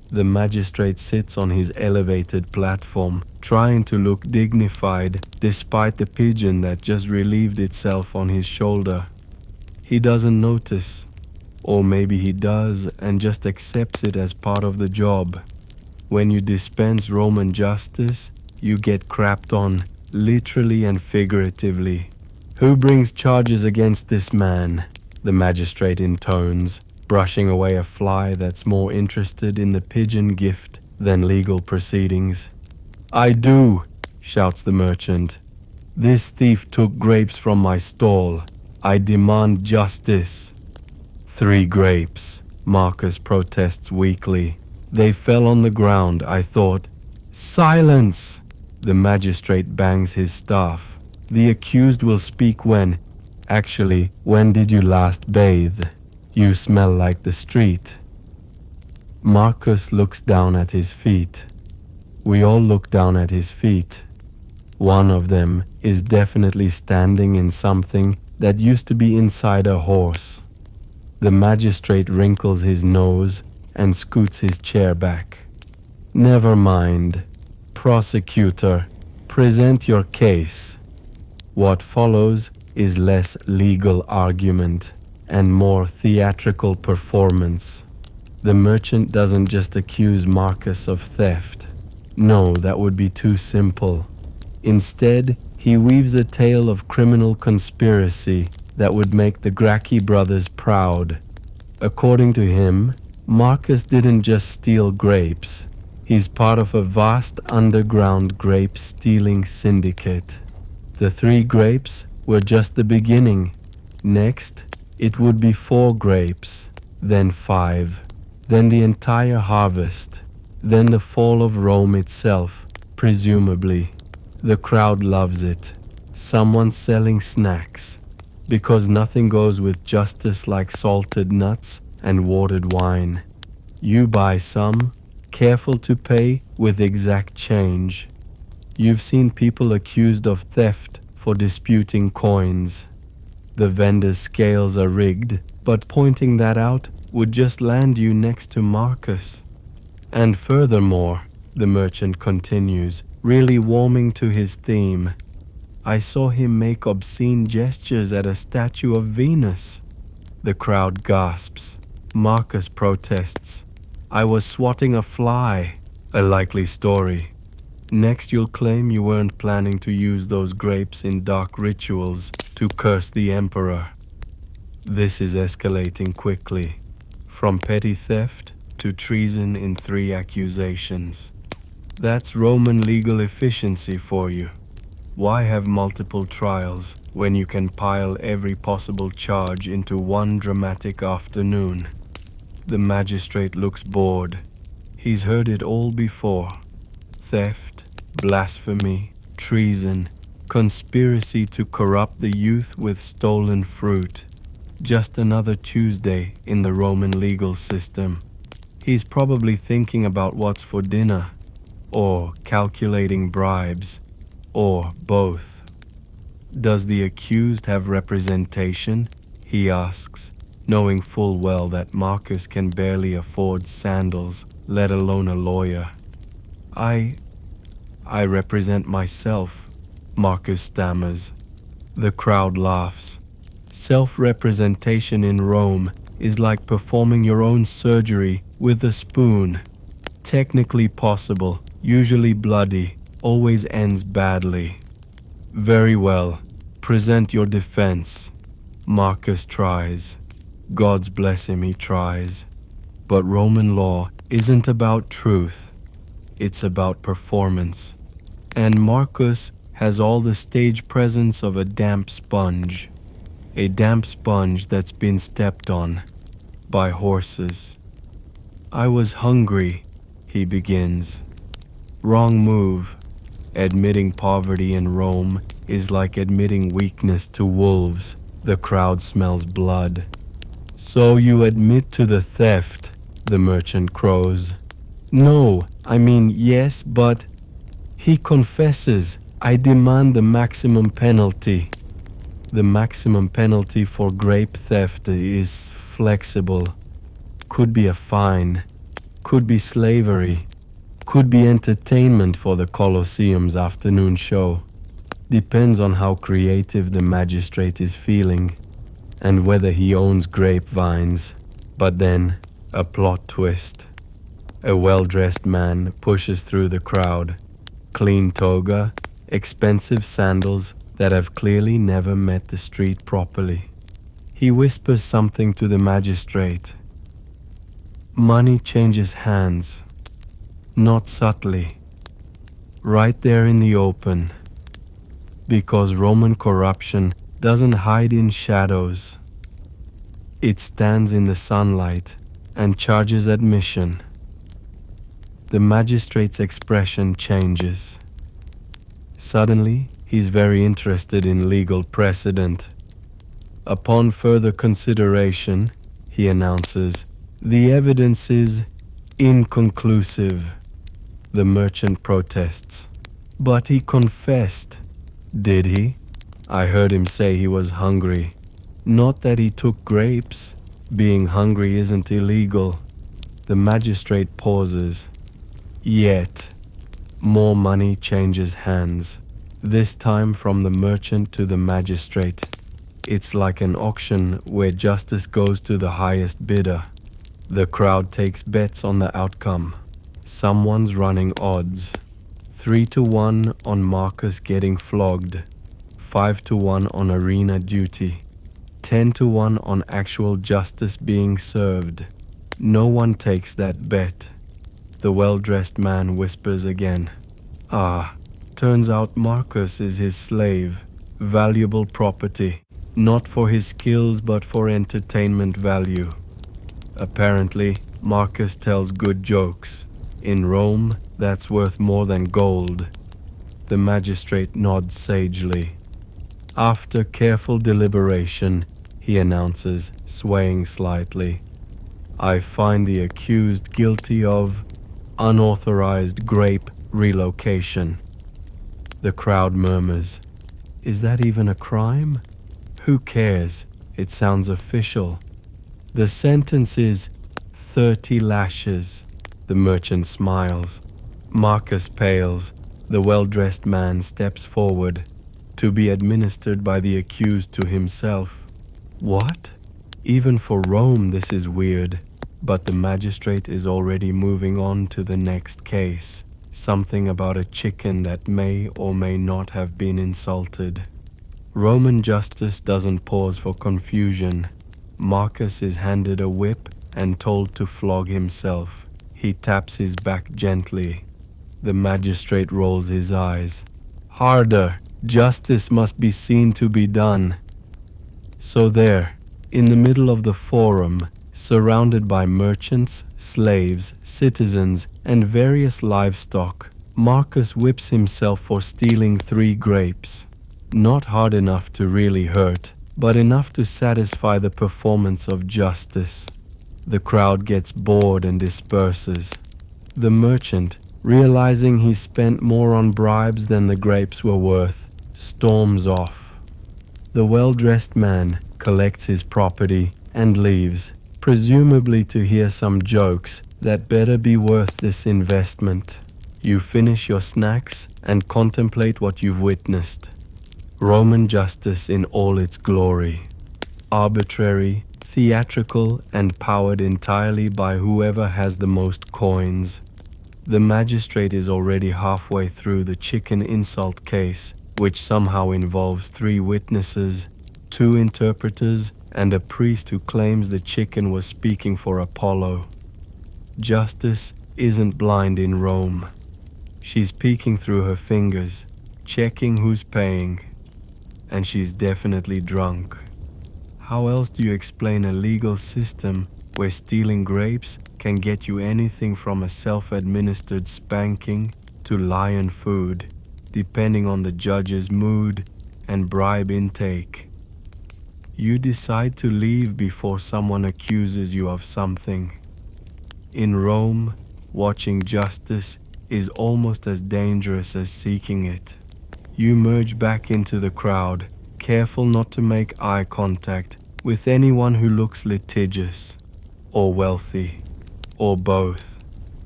The magistrate sits on his elevated platform, trying to look dignified despite the pigeon that just relieved itself on his shoulder. He doesn't notice. Or maybe he does and just accepts it as part of the job. When you dispense Roman justice, you get crapped on, literally and figuratively. Who brings charges against this man? The magistrate intones, brushing away a fly that's more interested in the pigeon gift than legal proceedings. I do, shouts the merchant. This thief took grapes from my stall. I demand justice. 3 grapes, Marcus protests weakly. They fell on the ground, I thought. Silence! The magistrate bangs his staff. The accused will speak when... Actually, when did you last bathe? You smell like the street. Marcus looks down at his feet. We all look down at his feet. One of them is definitely standing in something that used to be inside a horse. The magistrate wrinkles his nose and scoots his chair back. Never mind. Prosecutor, present your case. What follows is less legal argument and more theatrical performance. The merchant doesn't just accuse Marcus of theft. No, that would be too simple. Instead, he weaves a tale of criminal conspiracy, that would make the Creaky brothers proud. According to him, Marcus didn't just steal grapes. He's part of a vast underground grape stealing syndicate. The 3 grapes were just the beginning. Next, it would be 4 grapes, then 5, then the entire harvest, then the fall of Rome itself, presumably. The crowd loves it. Someone selling snacks, because nothing goes with justice like salted nuts and watered wine. You buy some, careful to pay with exact change. You've seen people accused of theft for disputing coins. The vendor's scales are rigged, but pointing that out would just land you next to Marcus. And furthermore, the merchant continues, really warming to his theme, I saw him make obscene gestures at a statue of Venus. The crowd gasps. Marcus protests. I was swatting a fly. A likely story. Next you'll claim you weren't planning to use those grapes in dark rituals to curse the emperor. This is escalating quickly, from petty theft to treason in 3 accusations. That's Roman legal efficiency for you. Why have multiple trials when you can pile every possible charge into one dramatic afternoon? The magistrate looks bored. He's heard it all before. Theft, blasphemy, treason, conspiracy to corrupt the youth with stolen fruit. Just another Tuesday in the Roman legal system. He's probably thinking about what's for dinner, or calculating bribes, or both. Does the accused have representation? He asks, knowing full well that Marcus can barely afford sandals, let alone a lawyer. I represent myself, Marcus stammers. The crowd laughs. Self-representation in Rome is like performing your own surgery with a spoon. Technically possible, usually bloody, always ends badly. Very well, present your defense. Marcus tries. God's bless him, he tries. But Roman law isn't about truth. It's about performance. And Marcus has all the stage presence of a damp sponge. A damp sponge that's been stepped on by horses. I was hungry, he begins. Wrong move. Admitting poverty in Rome is like admitting weakness to wolves. The crowd smells blood. So you admit to the theft, the merchant crows. No, I mean yes, but... He confesses. I demand the maximum penalty. The maximum penalty for grape theft is flexible. Could be a fine. Could be slavery. Could be entertainment for the Coliseum's afternoon show. Depends on how creative the magistrate is feeling and whether he owns grapevines. But then, a plot twist. A well-dressed man pushes through the crowd. Clean toga, expensive sandals that have clearly never met the street properly. He whispers something to the magistrate. Money changes hands. Not subtly, right there in the open, because Roman corruption doesn't hide in shadows. It stands in the sunlight and charges admission. The magistrate's expression changes. Suddenly, he's very interested in legal precedent. Upon further consideration, he announces, the evidence is inconclusive. The merchant protests. But he confessed. Did he? I heard him say he was hungry. Not that he took grapes. Being hungry isn't illegal. The magistrate pauses. Yet, more money changes hands. This time from the merchant to the magistrate. It's like an auction where justice goes to the highest bidder. The crowd takes bets on the outcome. Someone's running odds. 3-1 on Marcus getting flogged. 5-1 on arena duty. 10-1 on actual justice being served. No one takes that bet. The well-dressed man whispers again. Ah, turns out Marcus is his slave, valuable property, not for his skills but for entertainment value. Apparently, Marcus tells good jokes. In Rome, that's worth more than gold. The magistrate nods sagely. After careful deliberation, he announces, swaying slightly, I find the accused guilty of unauthorized grape relocation. The crowd murmurs, is that even a crime? Who cares? It sounds official. The sentence is 30 lashes. The merchant smiles. Marcus pales. The well-dressed man steps forward, to be administered by the accused to himself. What? Even for Rome this is weird, but the magistrate is already moving on to the next case. Something about a chicken that may or may not have been insulted. Roman justice doesn't pause for confusion. Marcus is handed a whip and told to flog himself. He taps his back gently. The magistrate rolls his eyes. Harder! Justice must be seen to be done. So there, in the middle of the forum, surrounded by merchants, slaves, citizens, and various livestock, Marcus whips himself for stealing 3 grapes. Not hard enough to really hurt, but enough to satisfy the performance of justice. The crowd gets bored and disperses. The merchant, realizing he spent more on bribes than the grapes were worth, storms off. The well-dressed man collects his property and leaves, presumably to hear some jokes that better be worth this investment. You finish your snacks and contemplate what you've witnessed. Roman justice in all its glory. Arbitrary, theatrical, and powered entirely by whoever has the most coins. The magistrate is already halfway through the chicken insult case, which somehow involves 3 witnesses, 2 interpreters, and a priest who claims the chicken was speaking for Apollo. Justice isn't blind in Rome. She's peeking through her fingers, checking who's paying. And she's definitely drunk. How else do you explain a legal system where stealing grapes can get you anything from a self-administered spanking to lion food, depending on the judge's mood and bribe intake? You decide to leave before someone accuses you of something. In Rome, watching justice is almost as dangerous as seeking it. You merge back into the crowd, careful not to make eye contact with anyone who looks litigious, or wealthy, or both.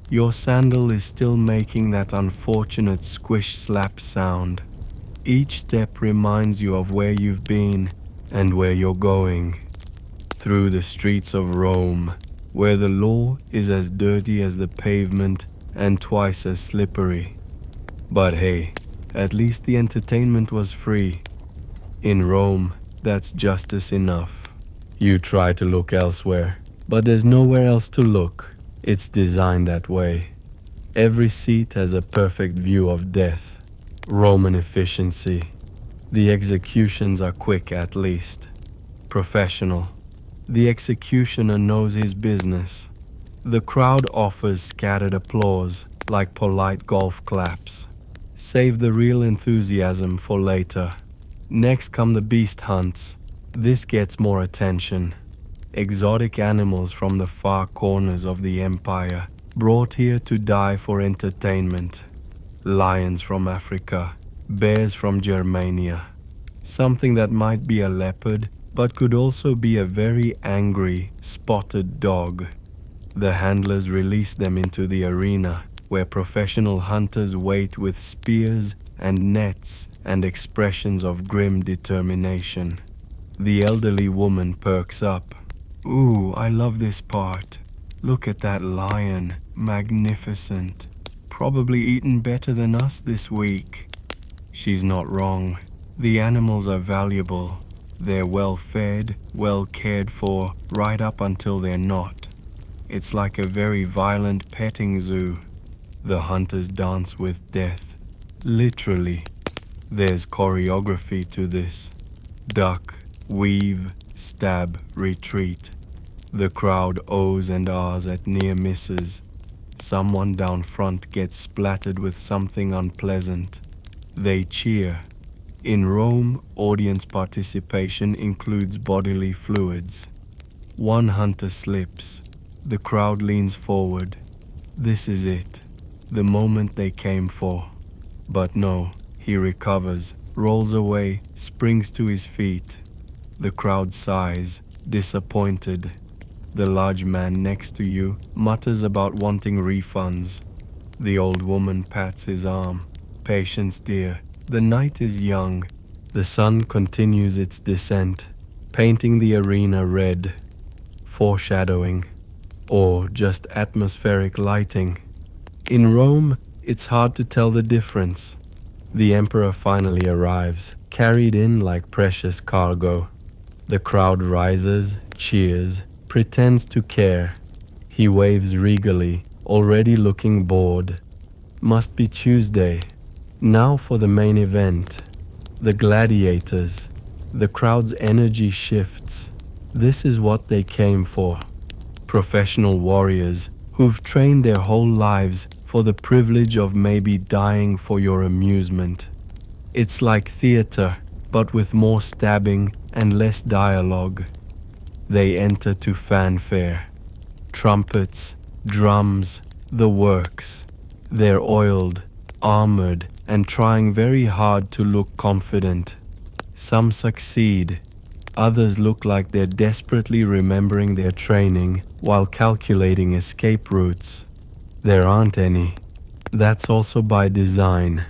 Your sandal is still making that unfortunate squish-slap sound. Each step reminds you of where you've been and where you're going. Through the streets of Rome, where the law is as dirty as the pavement and twice as slippery. But hey, at least the entertainment was free. In Rome, that's justice enough. You try to look elsewhere, but there's nowhere else to look. It's designed that way. Every seat has a perfect view of death. Roman efficiency. The executions are quick at least. Professional. The executioner knows his business. The crowd offers scattered applause, like polite golf claps. Save the real enthusiasm for later. Next come the beast hunts. This gets more attention. Exotic animals from the far corners of the empire, brought here to die for entertainment. Lions from Africa, bears from Germania. Something that might be a leopard, but could also be a very angry, spotted dog. The handlers release them into the arena, where professional hunters wait with spears and nets and expressions of grim determination. The elderly woman perks up. Ooh, I love this part. Look at that lion, magnificent. Probably eaten better than us this week. She's not wrong. The animals are valuable. They're well fed, well cared for, right up until they're not. It's like a very violent petting zoo. The hunters dance with death. Literally. There's choreography to this. Duck, weave, stab, retreat. The crowd ohs and ahs at near misses. Someone down front gets splattered with something unpleasant. They cheer. In Rome, audience participation includes bodily fluids. One hunter slips. The crowd leans forward. This is it. The moment they came for. But no, he recovers, rolls away, springs to his feet. The crowd sighs, disappointed. The large man next to you mutters about wanting refunds. The old woman pats his arm. Patience, dear. The night is young. The sun continues its descent, painting the arena red. Foreshadowing. Or just atmospheric lighting. In Rome, it's hard to tell the difference. The emperor finally arrives, carried in like precious cargo. The crowd rises, cheers, pretends to care. He waves regally, already looking bored. Must be Tuesday. Now for the main event. The gladiators. The crowd's energy shifts. This is what they came for. Professional warriors who've trained their whole lives for the privilege of maybe dying for your amusement. It's like theater, but with more stabbing and less dialogue. They enter to fanfare. Trumpets, drums, the works. They're oiled, armored, and trying very hard to look confident. Some succeed. Others look like they're desperately remembering their training while calculating escape routes. There aren't any. That's also by design.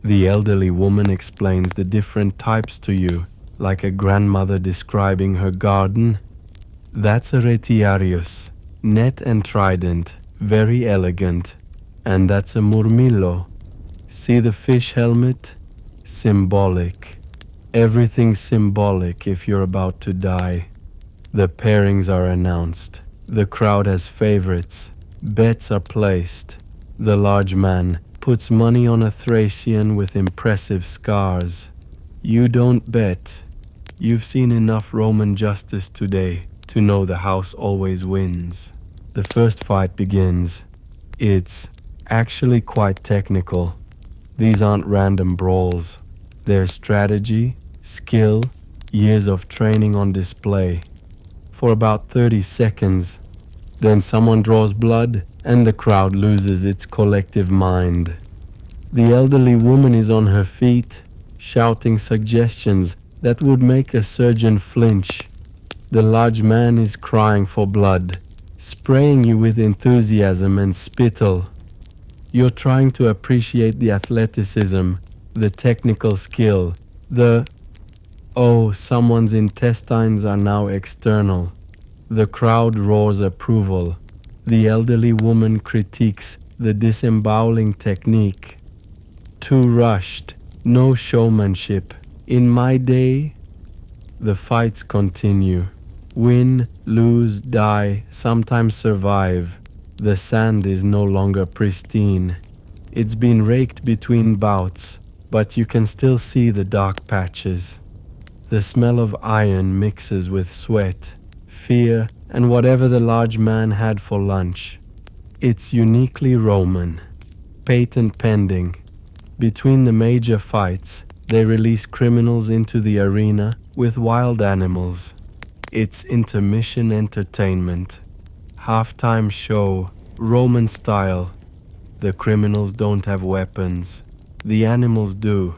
The elderly woman explains the different types to you, like a grandmother describing her garden. That's a retiarius, net and trident, very elegant. And that's a murmillo. See the fish helmet? Symbolic. Everything's symbolic if you're about to die. The pairings are announced. The crowd has favorites. Bets are placed. The large man puts money on a Thracian with impressive scars. You don't bet. You've seen enough Roman justice today to know the house always wins. The first fight begins. It's actually quite technical. These aren't random brawls. There's strategy, skill, years of training on display. For about 30 seconds, then someone draws blood and the crowd loses its collective mind. The elderly woman is on her feet, shouting suggestions that would make a surgeon flinch. The large man is crying for blood, spraying you with enthusiasm and spittle. You're trying to appreciate the athleticism, the technical skill, someone's intestines are now external. The crowd roars approval. The elderly woman critiques the disemboweling technique. Too rushed, no showmanship. In my day, the fights continue. Win, lose, die, sometimes survive. The sand is no longer pristine. It's been raked between bouts, but you can still see the dark patches. The smell of iron mixes with sweat, fear, and whatever the large man had for lunch. It's uniquely Roman. Patent pending. Between the major fights, they release criminals into the arena with wild animals. It's intermission entertainment. Halftime show, Roman style. The criminals don't have weapons. The animals do.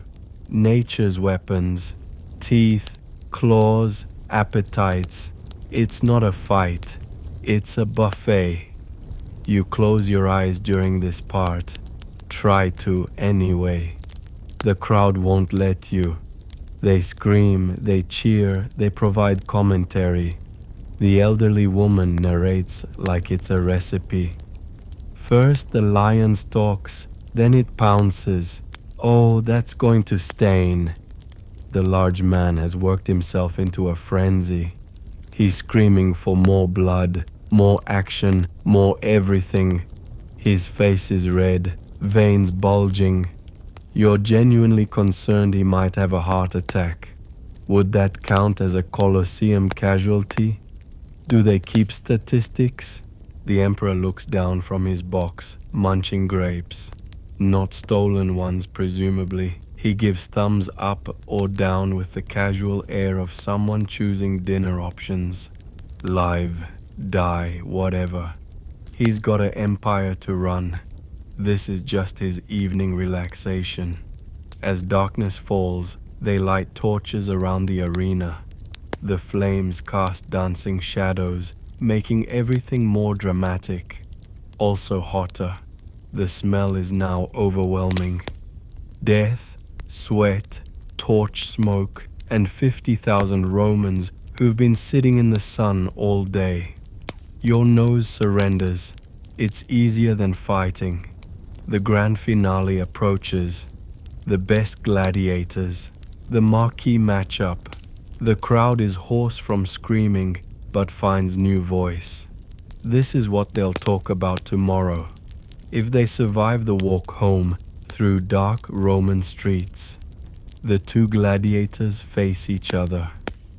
Nature's weapons. Teeth, claws, appetites. It's not a fight. It's a buffet. You close your eyes during this part. Try to anyway. The crowd won't let you. They scream, they cheer, they provide commentary. The elderly woman narrates like it's a recipe. First the lion stalks, then it pounces. Oh, that's going to stain. The large man has worked himself into a frenzy. He's screaming for more blood, more action, more everything. His face is red, veins bulging. You're genuinely concerned he might have a heart attack. Would that count as a Coliseum casualty? Do they keep statistics? The Emperor looks down from his box, munching grapes. Not stolen ones, presumably. He gives thumbs up or down with the casual air of someone choosing dinner options. Live, die, whatever. He's got an empire to run. This is just his evening relaxation. As darkness falls, they light torches around the arena. The flames cast dancing shadows, making everything more dramatic. Also hotter. The smell is now overwhelming. Death, sweat, torch smoke, and 50,000 Romans who've been sitting in the sun all day. Your nose surrenders. It's easier than fighting. The grand finale approaches. The best gladiators. The marquee matchup. The crowd is hoarse from screaming, but finds new voice. This is what they'll talk about tomorrow, if they survive the walk home through dark Roman streets. The two gladiators face each other.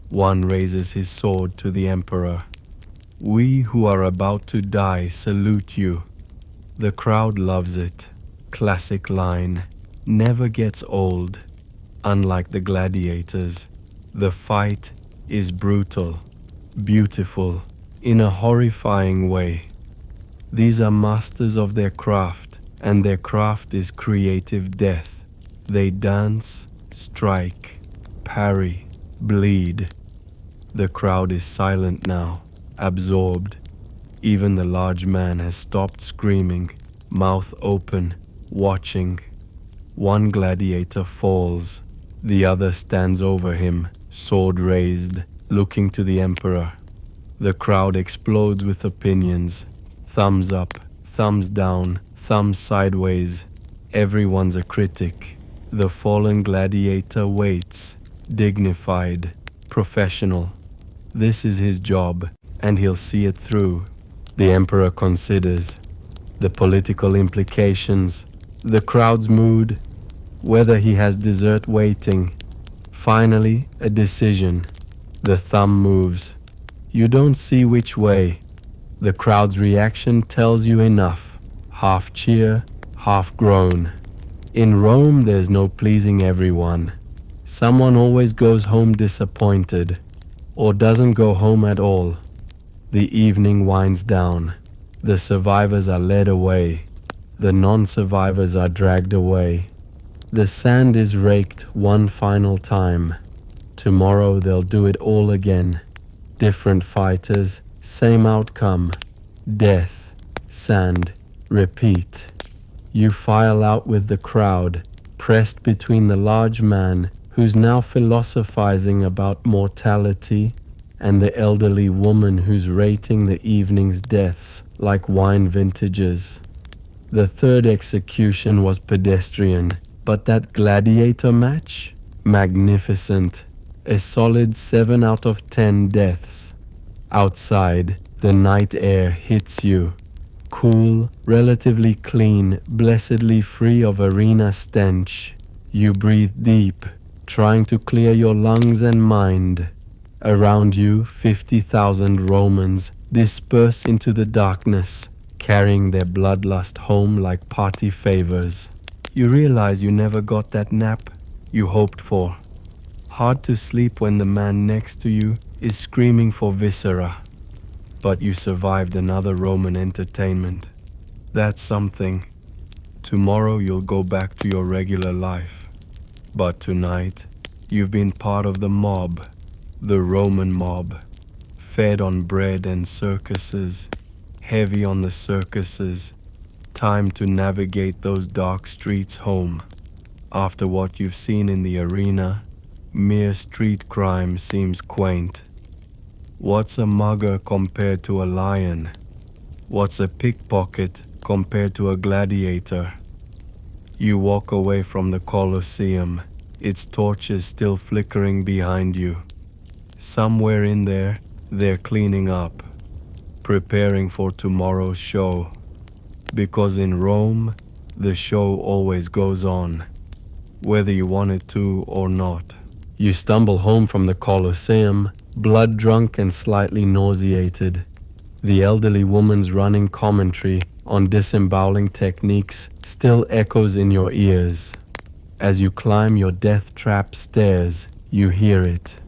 One raises his sword to the Emperor. "We who are about to die salute you." The crowd loves it. Classic line. Never gets old. Unlike the gladiators, the fight is brutal, beautiful, in a horrifying way. These are masters of their craft, and their craft is creative death. They dance, strike, parry, bleed. The crowd is silent now, absorbed. Even the large man has stopped screaming, mouth open, watching. One gladiator falls. The other stands over him, sword raised, looking to the Emperor. The crowd explodes with opinions. Thumbs up, thumbs down, thumbs sideways. Everyone's a critic. The fallen gladiator waits, dignified, professional. This is his job, and he'll see it through. The Emperor considers the political implications, the crowd's mood, whether he has dessert waiting. Finally, a decision. The thumb moves. You don't see which way. The crowd's reaction tells you enough. Half cheer, half groan. In Rome, there's no pleasing everyone. Someone always goes home disappointed, or doesn't go home at all. The evening winds down. The survivors are led away. The non-survivors are dragged away. The sand is raked one final time. Tomorrow they'll do it all again. Different fighters, same outcome. Death, sand, repeat. You file out with the crowd, pressed between the large man who's now philosophizing about mortality and the elderly woman who's rating the evening's deaths like wine vintages. The third execution was pedestrian, but that gladiator match? Magnificent. A solid 7 out of 10 deaths. Outside, the night air hits you. Cool, relatively clean, blessedly free of arena stench. You breathe deep, trying to clear your lungs and mind. Around you, 50,000 Romans disperse into the darkness, carrying their bloodlust home like party favors. You realize you never got that nap you hoped for. Hard to sleep when the man next to you is screaming for viscera. But you survived another Roman entertainment. That's something. Tomorrow you'll go back to your regular life. But tonight, you've been part of the mob, the Roman mob, fed on bread and circuses, heavy on the circuses. Time to navigate those dark streets home. After what you've seen in the arena, mere street crime seems quaint. What's a mugger compared to a lion? What's a pickpocket compared to a gladiator? You walk away from the Coliseum, its torches still flickering behind you. Somewhere in there, they're cleaning up, preparing for tomorrow's show. Because in Rome, the show always goes on, whether you want it to or not. You stumble home from the Coliseum, blood-drunk and slightly nauseated. The elderly woman's running commentary on disemboweling techniques still echoes in your ears. As you climb your death-trap stairs, you hear it.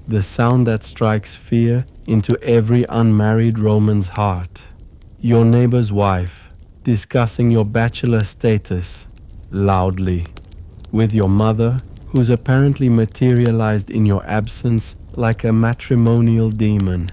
The sound that strikes fear into every unmarried Roman's heart. Your neighbor's wife, discussing your bachelor status, loudly, with your mother, who's apparently materialized in your absence like a matrimonial demon.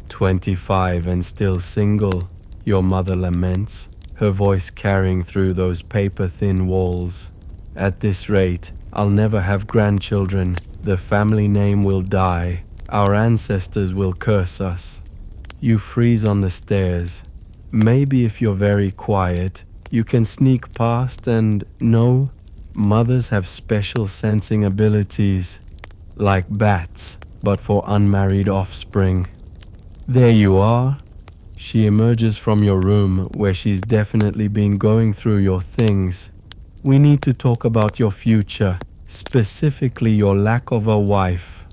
25 and still single, your mother laments, her voice carrying through those paper-thin walls. At this rate, I'll never have grandchildren. The family name will die. Our ancestors will curse us. You freeze on the stairs. Maybe if you're very quiet, you can sneak past and no, mothers have special sensing abilities, like bats, but for unmarried offspring. There you are. She emerges from your room where she's definitely been going through your things. We need to talk about your future, specifically your lack of a wife.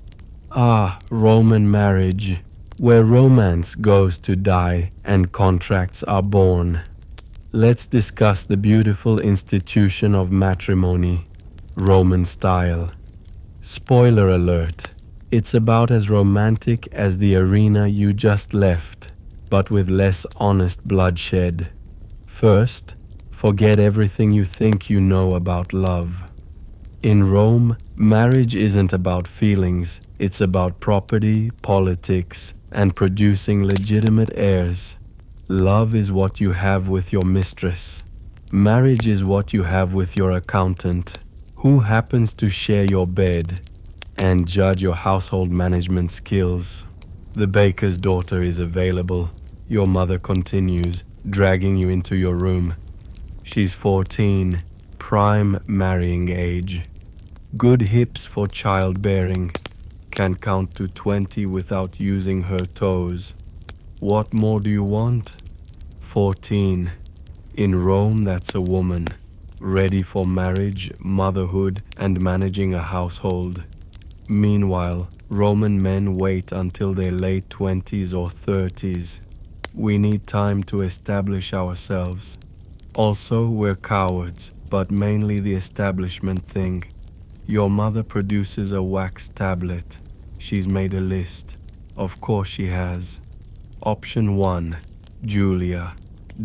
Ah, Roman marriage, where romance goes to die and contracts are born. Let's discuss the beautiful institution of matrimony, Roman style. Spoiler alert, it's about as romantic as the arena you just left, but with less honest bloodshed. First, forget everything you think you know about love. In Rome, marriage isn't about feelings, it's about property, politics, and producing legitimate heirs. Love is what you have with your mistress. Marriage is what you have with your accountant, who happens to share your bed and judge your household management skills. The baker's daughter is available, your mother continues, dragging you into your room. She's 14, prime marrying age. Good hips for childbearing, can count to 20 without using her toes. What more do you want? 14. In Rome, that's a woman, ready for marriage, motherhood, and managing a household. Meanwhile, Roman men wait until their late 20s or 30s. We need time to establish ourselves. Also, we're cowards, but mainly the establishment thing. Your mother produces a wax tablet. She's made a list. Of course she has. Option 1. Julia.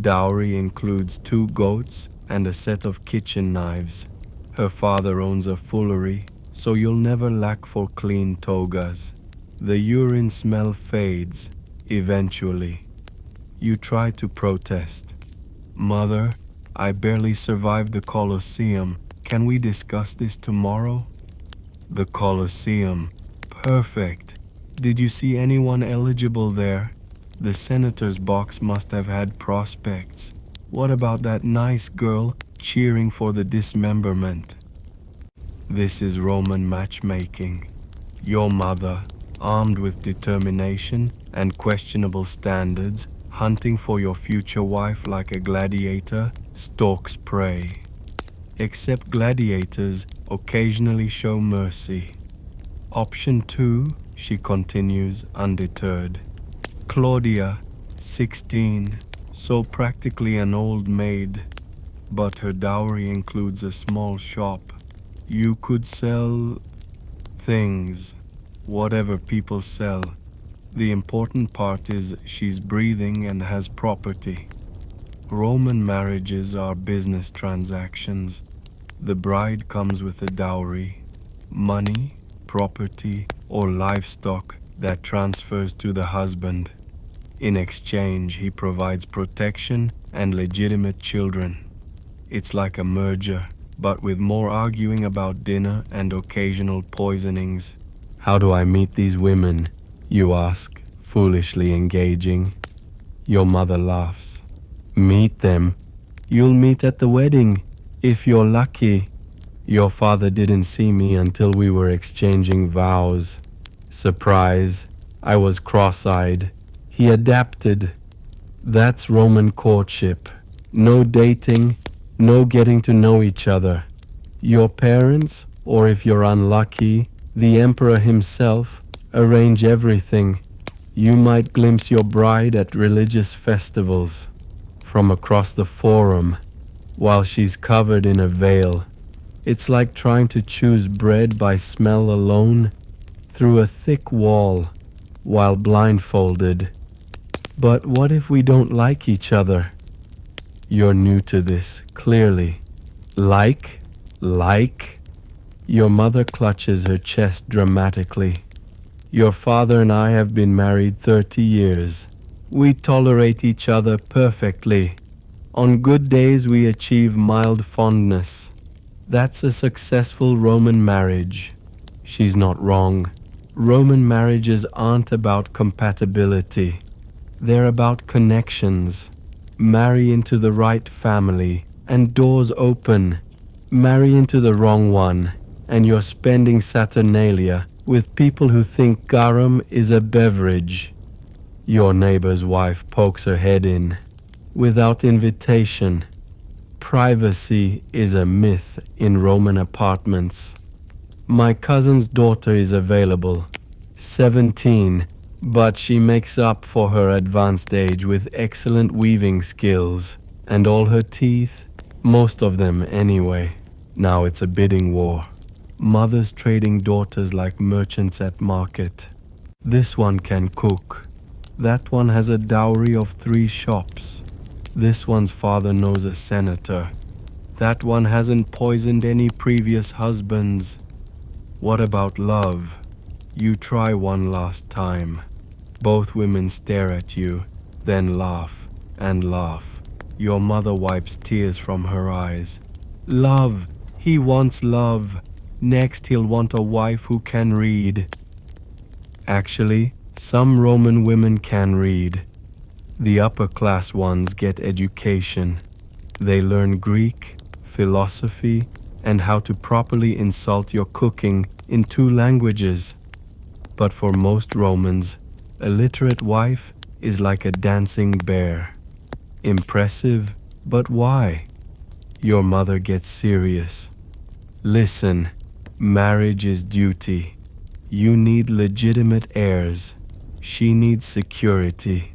Dowry includes 2 goats and a set of kitchen knives. Her father owns a foolery, so you'll never lack for clean togas. The urine smell fades, eventually. You try to protest. Mother, I barely survived the Coliseum. Can we discuss this tomorrow? The Coliseum. Perfect. Did you see anyone eligible there? The senator's box must have had prospects. What about that nice girl cheering for the dismemberment? This is Roman matchmaking. Your mother, armed with determination and questionable standards, hunting for your future wife like a gladiator, stalks prey. Except gladiators occasionally show mercy. Option 2, she continues, undeterred. Claudia, 16, so practically an old maid, but her dowry includes a small shop. You could sell things, whatever people sell. The important part is she's breathing and has property. Roman marriages are business transactions. The bride comes with a dowry, money, property, or livestock that transfers to the husband. In exchange, he provides protection and legitimate children. It's like a merger, but with more arguing about dinner and occasional poisonings. How do I meet these women? You ask, foolishly engaging. Your mother laughs. Meet them? You'll meet at the wedding, if you're lucky. Your father didn't see me until we were exchanging vows. Surprise, I was cross-eyed. He adapted. That's Roman courtship. No dating, no getting to know each other. Your parents, or if you're unlucky, the emperor himself, arrange everything. You might glimpse your bride at religious festivals from across the forum while she's covered in a veil. It's like trying to choose bread by smell alone through a thick wall while blindfolded. But what if we don't like each other? You're new to this, clearly. Like? Your mother clutches her chest dramatically. Your father and I have been married 30 years. We tolerate each other perfectly. On good days we achieve mild fondness. That's a successful Roman marriage. She's not wrong. Roman marriages aren't about compatibility. They're about connections. Marry into the right family, and doors open. Marry into the wrong one, and you're spending Saturnalia with people who think garum is a beverage. Your neighbor's wife pokes her head in. Without invitation. Privacy is a myth in Roman apartments. My cousin's daughter is available. 17, but she makes up for her advanced age with excellent weaving skills. And all her teeth, most of them anyway. Now it's a bidding war. Mothers trading daughters like merchants at market. This one can cook. That one has a dowry of 3 shops. This one's father knows a senator. That one hasn't poisoned any previous husbands. What about love? You try one last time. Both women stare at you, then laugh and laugh. Your mother wipes tears from her eyes. Love! He wants love. Next he'll want a wife who can read. Actually, some Roman women can read. The upper-class ones get education. They learn Greek, philosophy, and how to properly insult your cooking in 2 languages. But for most Romans, a literate wife is like a dancing bear. Impressive, but why? Your mother gets serious. Listen, marriage is duty. You need legitimate heirs. She needs security.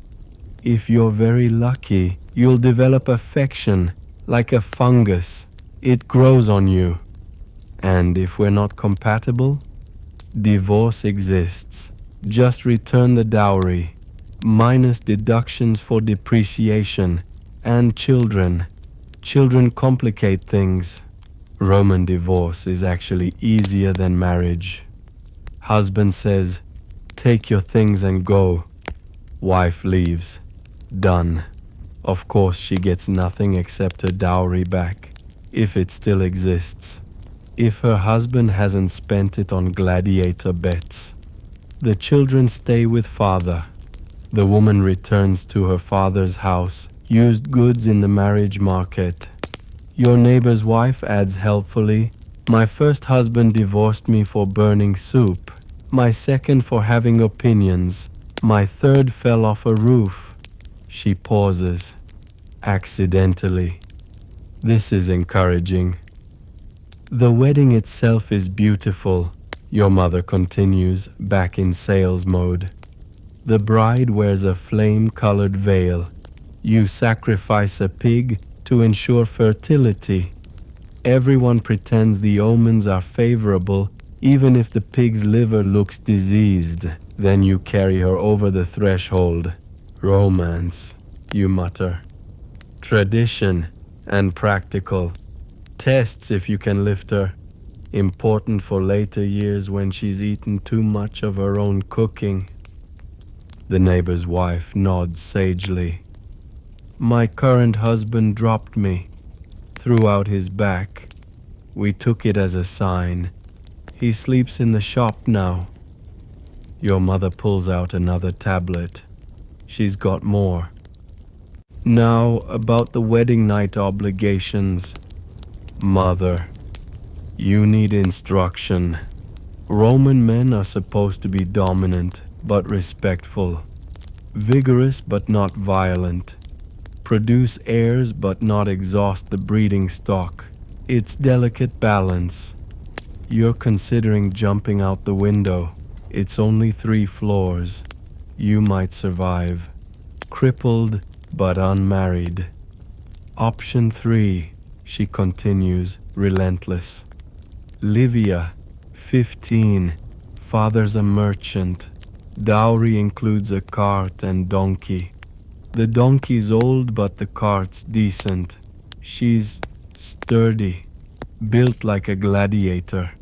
If you're very lucky, you'll develop affection, like a fungus. It grows on you. And if we're not compatible, divorce exists. Just return the dowry, minus deductions for depreciation, and children. Children complicate things. Roman divorce is actually easier than marriage. Husband says, "Take your things and go." Wife leaves. Done. Of course she gets nothing except her dowry back, if it still exists. If her husband hasn't spent it on gladiator bets. The children stay with father. The woman returns to her father's house, used goods in the marriage market. Your neighbor's wife adds helpfully, "My first husband divorced me for burning soup. My second for having opinions. My third fell off a roof." She pauses. Accidentally. This is encouraging. The wedding itself is beautiful, your mother continues, back in sales mode. The bride wears a flame-colored veil. You sacrifice a pig to ensure fertility. Everyone pretends the omens are favorable, even if the pig's liver looks diseased. Then you carry her over the threshold. Romance, you mutter. Tradition and practical. Tests if you can lift her. Important for later years when she's eaten too much of her own cooking. The neighbor's wife nods sagely. My current husband dropped me, threw out his back. We took it as a sign. He sleeps in the shop now. Your mother pulls out another tablet. She's got more. Now about the wedding night obligations. Mother. You need instruction. Roman men are supposed to be dominant but respectful, vigorous but not violent, produce heirs but not exhaust the breeding stock. It's delicate balance. You're considering jumping out the window. It's only 3 floors. You might survive. Crippled but unmarried. Option 3, she continues, relentless. Livia, 15, father's a merchant. Dowry includes a cart and donkey. The donkey's old but the cart's decent. She's sturdy, built like a gladiator.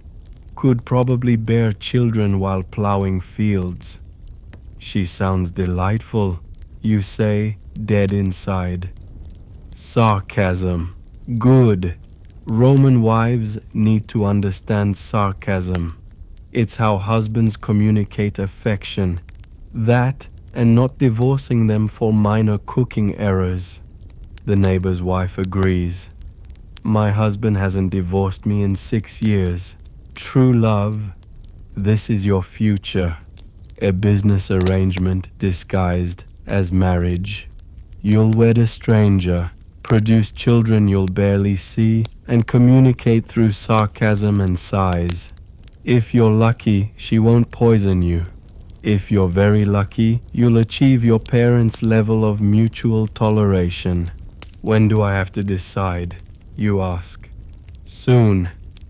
Could probably bear children while plowing fields. She sounds delightful, you say, dead inside. Sarcasm. Good. Roman wives need to understand sarcasm. It's how husbands communicate affection. That and not divorcing them for minor cooking errors. The neighbor's wife agrees. My husband hasn't divorced me in 6 years. True love, this is your future. A business arrangement disguised as marriage. You'll wed a stranger, produce children you'll barely see, and communicate through sarcasm and sighs. If you're lucky, she won't poison you. If you're very lucky, you'll achieve your parents' level of mutual toleration. When do I have to decide? You ask. Soon.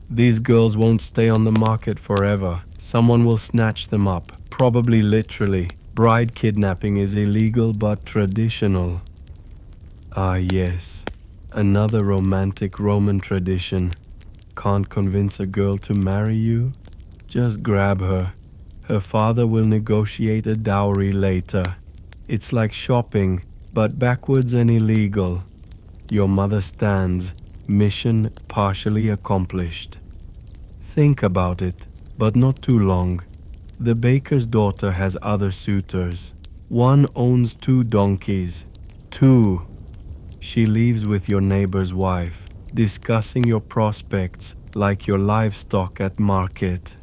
These girls won't stay on the market forever. Someone will snatch them up, probably literally. Bride kidnapping is illegal but traditional. Ah yes, another romantic Roman tradition. Can't convince a girl to marry you? Just grab her. Her father will negotiate a dowry later. It's like shopping, but backwards and illegal. Your mother stands, mission partially accomplished. Think about it, but not too long. The baker's daughter has other suitors. One owns 2 donkeys. 2. She leaves with your neighbor's wife, discussing your prospects like your livestock at market,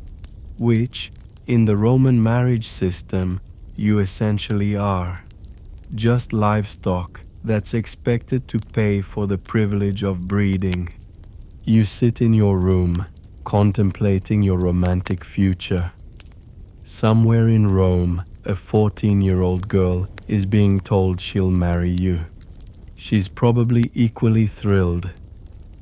which, in the Roman marriage system, you essentially are. Just livestock that's expected to pay for the privilege of breeding. You sit in your room, contemplating your romantic future. Somewhere in Rome, a 14-year-old girl is being told she'll marry you. She's probably equally thrilled.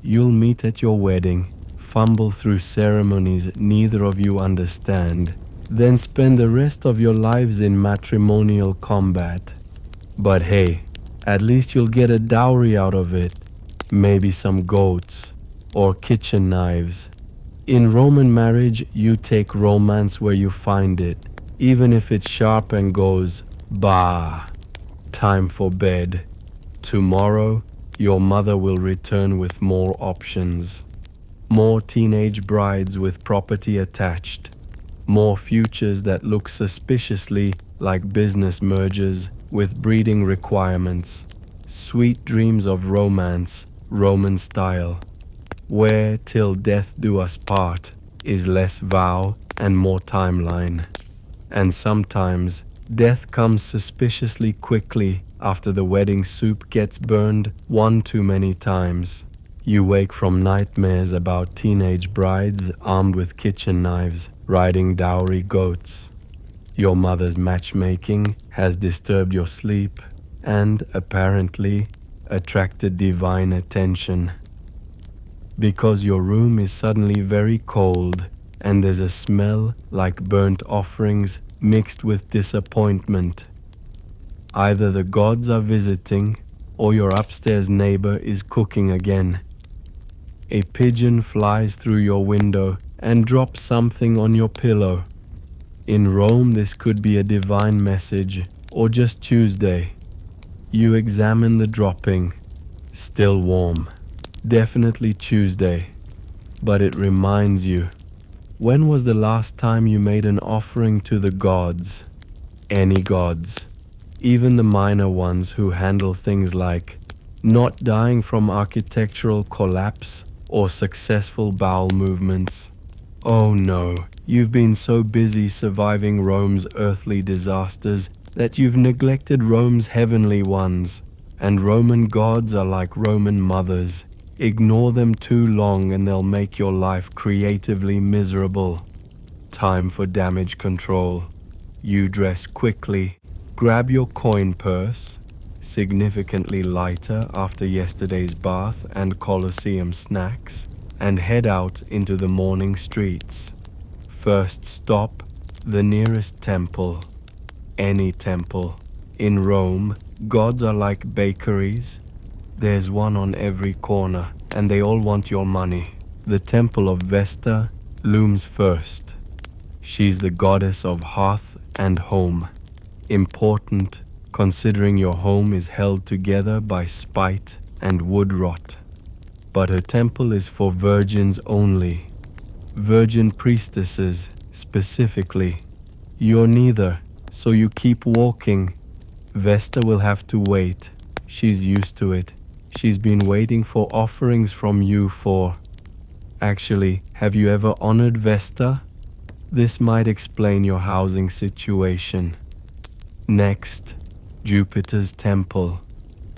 You'll meet at your wedding, fumble through ceremonies neither of you understand, then spend the rest of your lives in matrimonial combat. But hey, at least you'll get a dowry out of it. Maybe some goats or kitchen knives. In Roman marriage, you take romance where you find it, even if it's sharp and goes, bah, time for bed. Tomorrow, your mother will return with more options. More teenage brides with property attached. More futures that look suspiciously like business mergers with breeding requirements. Sweet dreams of romance, Roman style. Where till death do us part is less vow and more timeline. And sometimes death comes suspiciously quickly after the wedding soup gets burned 1 too many times. You wake from nightmares about teenage brides armed with kitchen knives riding dowry goats. Your mother's matchmaking has disturbed your sleep and, apparently, attracted divine attention. Because your room is suddenly very cold and there's a smell like burnt offerings mixed with disappointment. Either the gods are visiting or your upstairs neighbor is cooking again. A pigeon flies through your window and drops something on your pillow. In Rome, this could be a divine message or just Tuesday. You examine the dropping. Still warm. Definitely Tuesday. But it reminds you. When was the last time you made an offering to the gods? Any gods. Even the minor ones who handle things like not dying from architectural collapse or successful bowel movements. Oh no, you've been so busy surviving Rome's earthly disasters that you've neglected Rome's heavenly ones. And Roman gods are like Roman mothers. Ignore them too long and they'll make your life creatively miserable. Time for damage control. You dress quickly, grab your coin purse, significantly lighter after yesterday's bath and Coliseum snacks, and head out into the morning streets. First stop, the nearest temple. Any temple. In Rome, gods are like bakeries. There's one on every corner, and they all want your money. The temple of Vesta looms first. She's the goddess of hearth and home. Important, considering your home is held together by spite and wood rot. But her temple is for virgins only. Virgin priestesses, specifically. You're neither, so you keep walking. Vesta will have to wait. She's used to it. She's been waiting for offerings from you for... Actually, have you ever honored Vesta? This might explain your housing situation. Next, Jupiter's temple.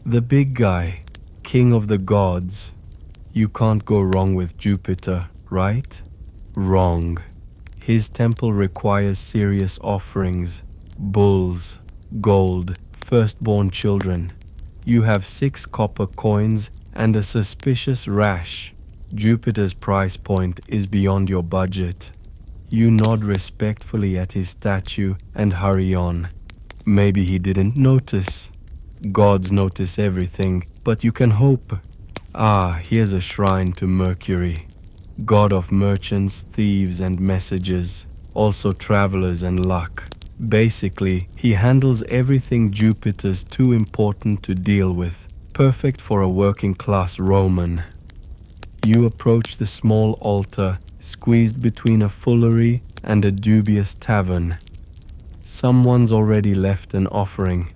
The big guy, king of the gods. You can't go wrong with Jupiter, right? Wrong. His temple requires serious offerings. Bulls, gold, firstborn children. You have 6 copper coins and a suspicious rash. Jupiter's price point is beyond your budget. You nod respectfully at his statue and hurry on. Maybe he didn't notice. Gods notice everything, but you can hope. Ah, here's a shrine to Mercury, god of merchants, thieves, and messages, also travelers and luck. Basically, he handles everything Jupiter's too important to deal with, perfect for a working-class Roman. You approach the small altar, squeezed between a foolery and a dubious tavern. Someone's already left an offering,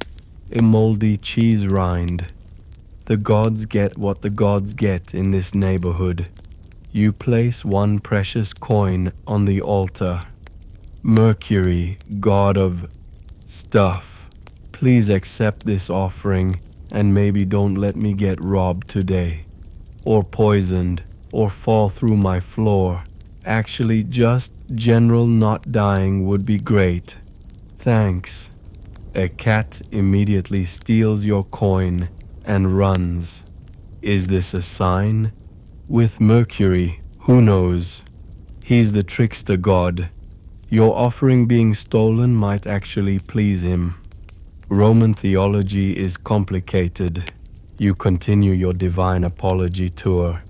a moldy cheese rind. The gods get what the gods get in this neighborhood. You place 1 precious coin on the altar. Mercury, god of stuff, please accept this offering and maybe don't let me get robbed today, or poisoned, or fall through my floor. Actually, just general not dying would be great. Thanks. A cat immediately steals your coin and runs. Is this a sign? With Mercury, who knows? He's the trickster god. Your offering being stolen might actually please him. Roman theology is complicated. You continue your divine apology tour.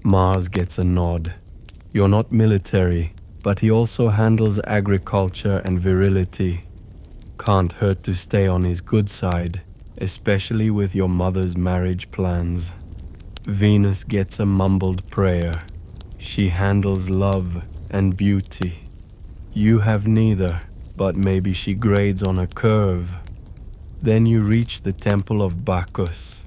Mars gets a nod. You're not military, but he also handles agriculture and virility. Can't hurt to stay on his good side, especially with your mother's marriage plans. Venus gets a mumbled prayer. She handles love and beauty. You have neither, but maybe she grades on a curve. Then you reach the temple of Bacchus,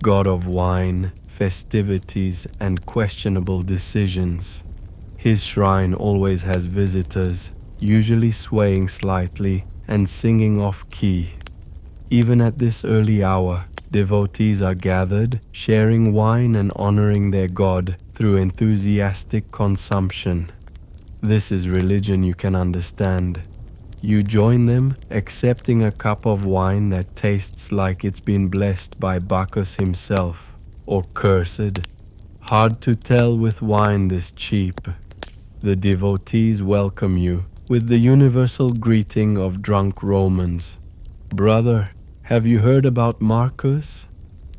god of wine, festivities, and questionable decisions. His shrine always has visitors, usually swaying slightly and singing off-key. Even at this early hour, devotees are gathered, sharing wine and honoring their god through enthusiastic consumption. This is religion you can understand. You join them, accepting a cup of wine that tastes like it's been blessed by Bacchus himself, or cursed. Hard to tell with wine this cheap. The devotees welcome you with the universal greeting of drunk Romans. Brother, have you heard about Marcus?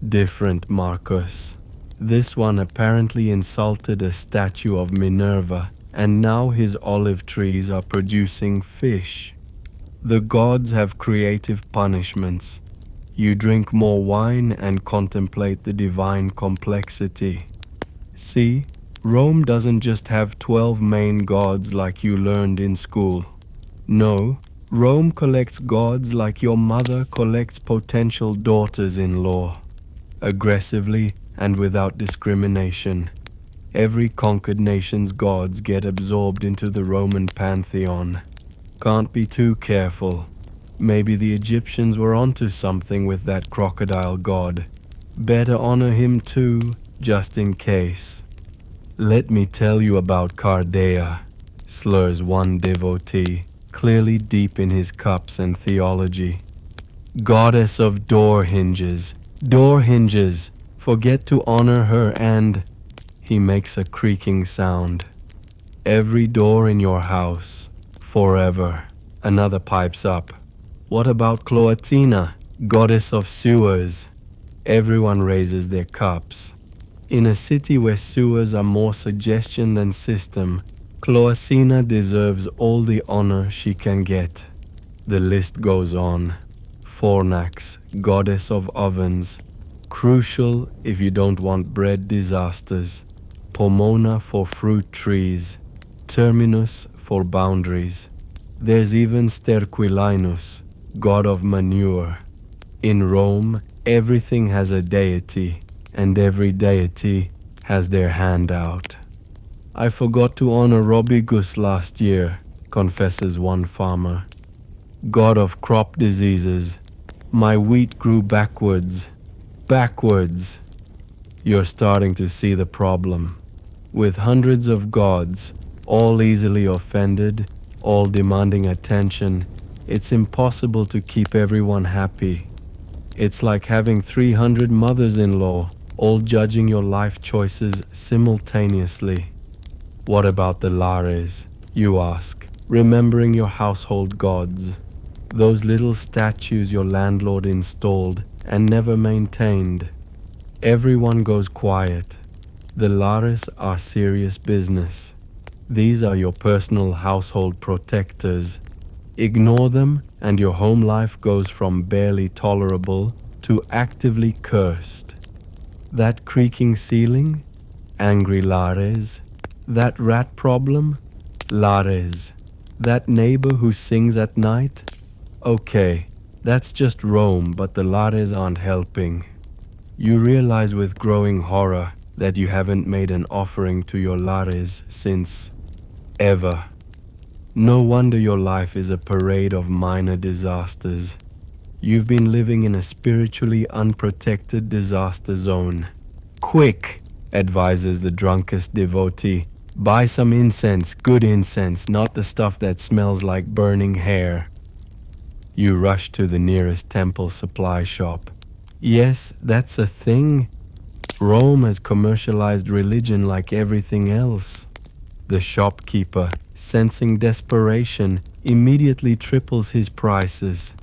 Different Marcus. This one apparently insulted a statue of Minerva, and now his olive trees are producing fish. The gods have creative punishments. You drink more wine and contemplate the divine complexity. See, Rome doesn't just have 12 main gods like you learned in school. No, Rome collects gods like your mother collects potential daughters-in-law. Aggressively and without discrimination. Every conquered nation's gods get absorbed into the Roman pantheon. Can't be too careful. Maybe the Egyptians were onto something with that crocodile god. Better honor him too, just in case. Let me tell you about Cardea, slurs one devotee, clearly deep in his cups and theology. Goddess of door hinges, forget to honor her and... He makes a creaking sound. Every door in your house, forever. Another pipes up. What about Cloatina, goddess of sewers? Everyone raises their cups. In a city where sewers are more suggestion than system, Cloacina deserves all the honor she can get. The list goes on. Fornax, goddess of ovens. Crucial if you don't want bread disasters. Pomona for fruit trees. Terminus for boundaries. There's even Sterquilinus, god of manure. In Rome, everything has a deity, and every deity has their hand out. I forgot to honor Robigus last year, confesses one farmer. God of crop diseases, my wheat grew backwards. Backwards! You're starting to see the problem. With hundreds of gods, all easily offended, all demanding attention, it's impossible to keep everyone happy. It's like having 300 mothers-in-law, all judging your life choices simultaneously. What about the Lares, you ask, remembering your household gods? Those little statues your landlord installed and never maintained. Everyone goes quiet. The Lares are serious business. These are your personal household protectors. Ignore them and your home life goes from barely tolerable to actively cursed. That creaking ceiling? Angry Lares. That rat problem? Lares. That neighbor who sings at night? Okay, that's just Rome, but the Lares aren't helping. You realize with growing horror that you haven't made an offering to your Lares since ever. No wonder your life is a parade of minor disasters. You've been living in a spiritually unprotected disaster zone. Quick, advises the drunkest devotee. Buy some incense, good incense, not the stuff that smells like burning hair. You rush to the nearest temple supply shop. Yes, that's a thing. Rome has commercialized religion like everything else. The shopkeeper, sensing desperation, immediately triples his prices.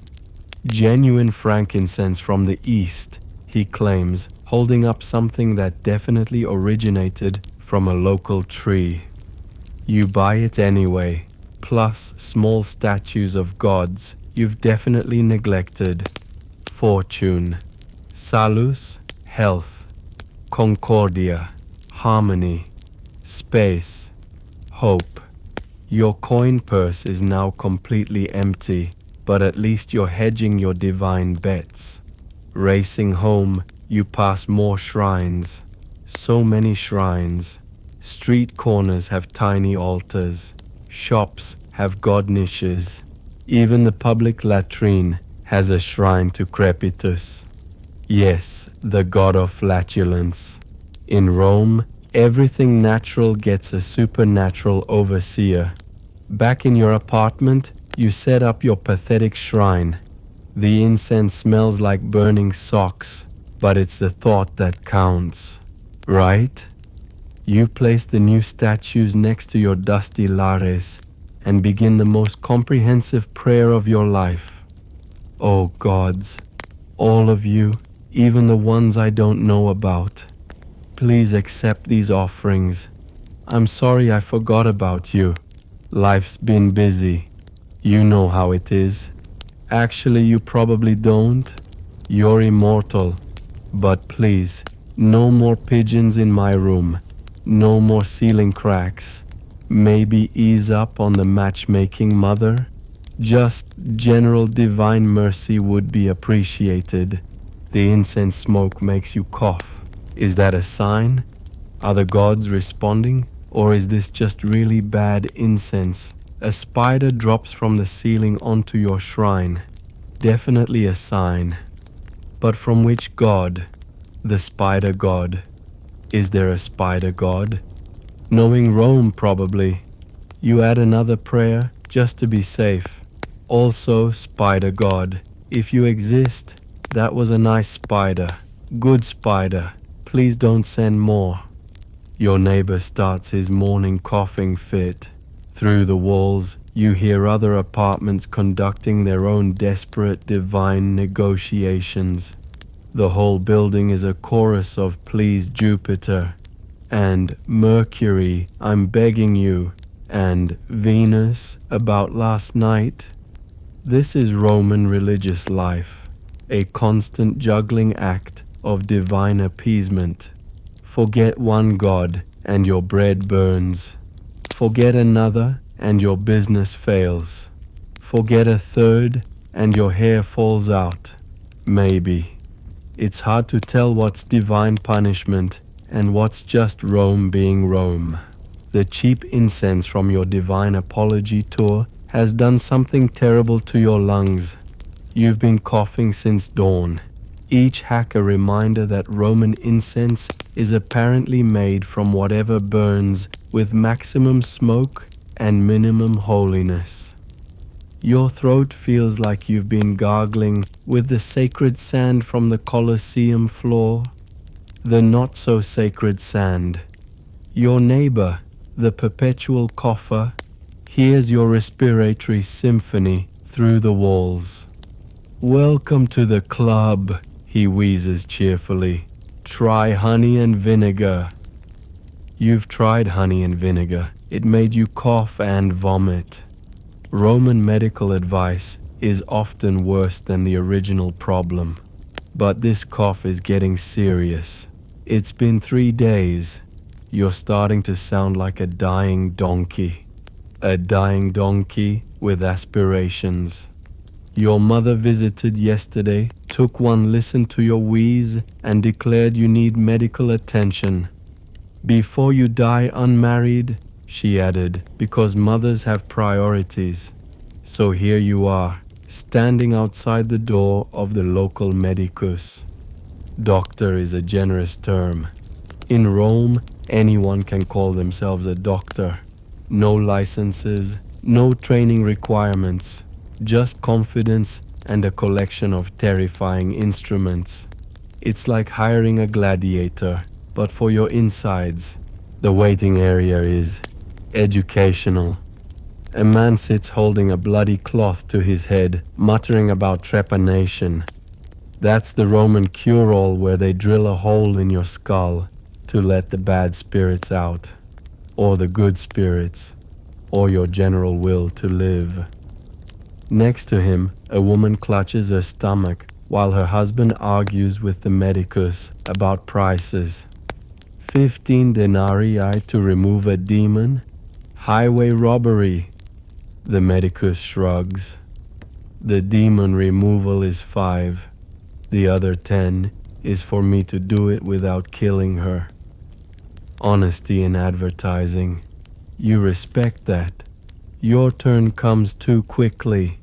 Genuine frankincense from the East, he claims, holding up something that definitely originated from a local tree. You buy it anyway, plus small statues of gods you've definitely neglected. Fortune, salus, health, concordia, harmony, space, hope. Your coin purse is now completely empty, but at least you're hedging your divine bets. Racing home, you pass more shrines. So many shrines. Street corners have tiny altars. Shops have god niches. Even the public latrine has a shrine to Crepitus. Yes, the god of flatulence. In Rome, everything natural gets a supernatural overseer. Back in your apartment, you set up your pathetic shrine. The incense smells like burning socks, but it's the thought that counts, right? You place the new statues next to your dusty Lares and begin the most comprehensive prayer of your life. Oh gods, all of you, even the ones I don't know about, please accept these offerings. I'm sorry I forgot about you. Life's been busy. You know how it is. Actually, you probably don't. You're immortal. But please, no more pigeons in my room. No more ceiling cracks. Maybe ease up on the matchmaking, mother. Just general divine mercy would be appreciated. The incense smoke makes you cough. Is that a sign? Are the gods responding, or is this just really bad incense? A spider drops from the ceiling onto your shrine. Definitely a sign. But from which god? The spider god. Is there a spider god? Knowing Rome, probably. You add another prayer just to be safe. Also, spider god. If you exist, that was a nice spider. Good spider. Please don't send more. Your neighbor starts his morning coughing fit. Through the walls, you hear other apartments conducting their own desperate divine negotiations. The whole building is a chorus of "Please Jupiter" and "Mercury, I'm begging you" and "Venus, about last night." This is Roman religious life, a constant juggling act of divine appeasement. Forget one god and your bread burns. Forget another and your business fails. Forget a third and your hair falls out. Maybe. It's hard to tell what's divine punishment and what's just Rome being Rome. The cheap incense from your divine apology tour has done something terrible to your lungs. You've been coughing since dawn. Each hack a reminder that Roman incense is apparently made from whatever burns with maximum smoke and minimum holiness. Your throat feels like you've been gargling with the sacred sand from the Coliseum floor, the not-so-sacred sand. Your neighbor, the perpetual cougher, hears your respiratory symphony through the walls. "Welcome to the club," he wheezes cheerfully. "Try honey and vinegar." You've tried honey and vinegar. It made you cough and vomit. Roman medical advice is often worse than the original problem. But this cough is getting serious. It's been 3 days. You're starting to sound like a dying donkey. A dying donkey with aspirations. Your mother visited yesterday, took one listen to your wheeze, and declared you need medical attention. "Before you die unmarried," she added, "because mothers have priorities." So here you are, standing outside the door of the local medicus. Doctor is a generous term. In Rome, anyone can call themselves a doctor. No licenses, no training requirements, just confidence and a collection of terrifying instruments. It's like hiring a gladiator, but for your insides. The waiting area is educational. A man sits holding a bloody cloth to his head, muttering about trepanation. That's the Roman cure-all where they drill a hole in your skull to let the bad spirits out, or the good spirits, or your general will to live. Next to him, a woman clutches her stomach while her husband argues with the medicus about prices. 15 denarii to remove a demon? Highway robbery. The medicus shrugs. The demon removal is 5. The other 10 is for me to do it without killing her. Honesty in advertising. You respect that. Your turn comes too quickly.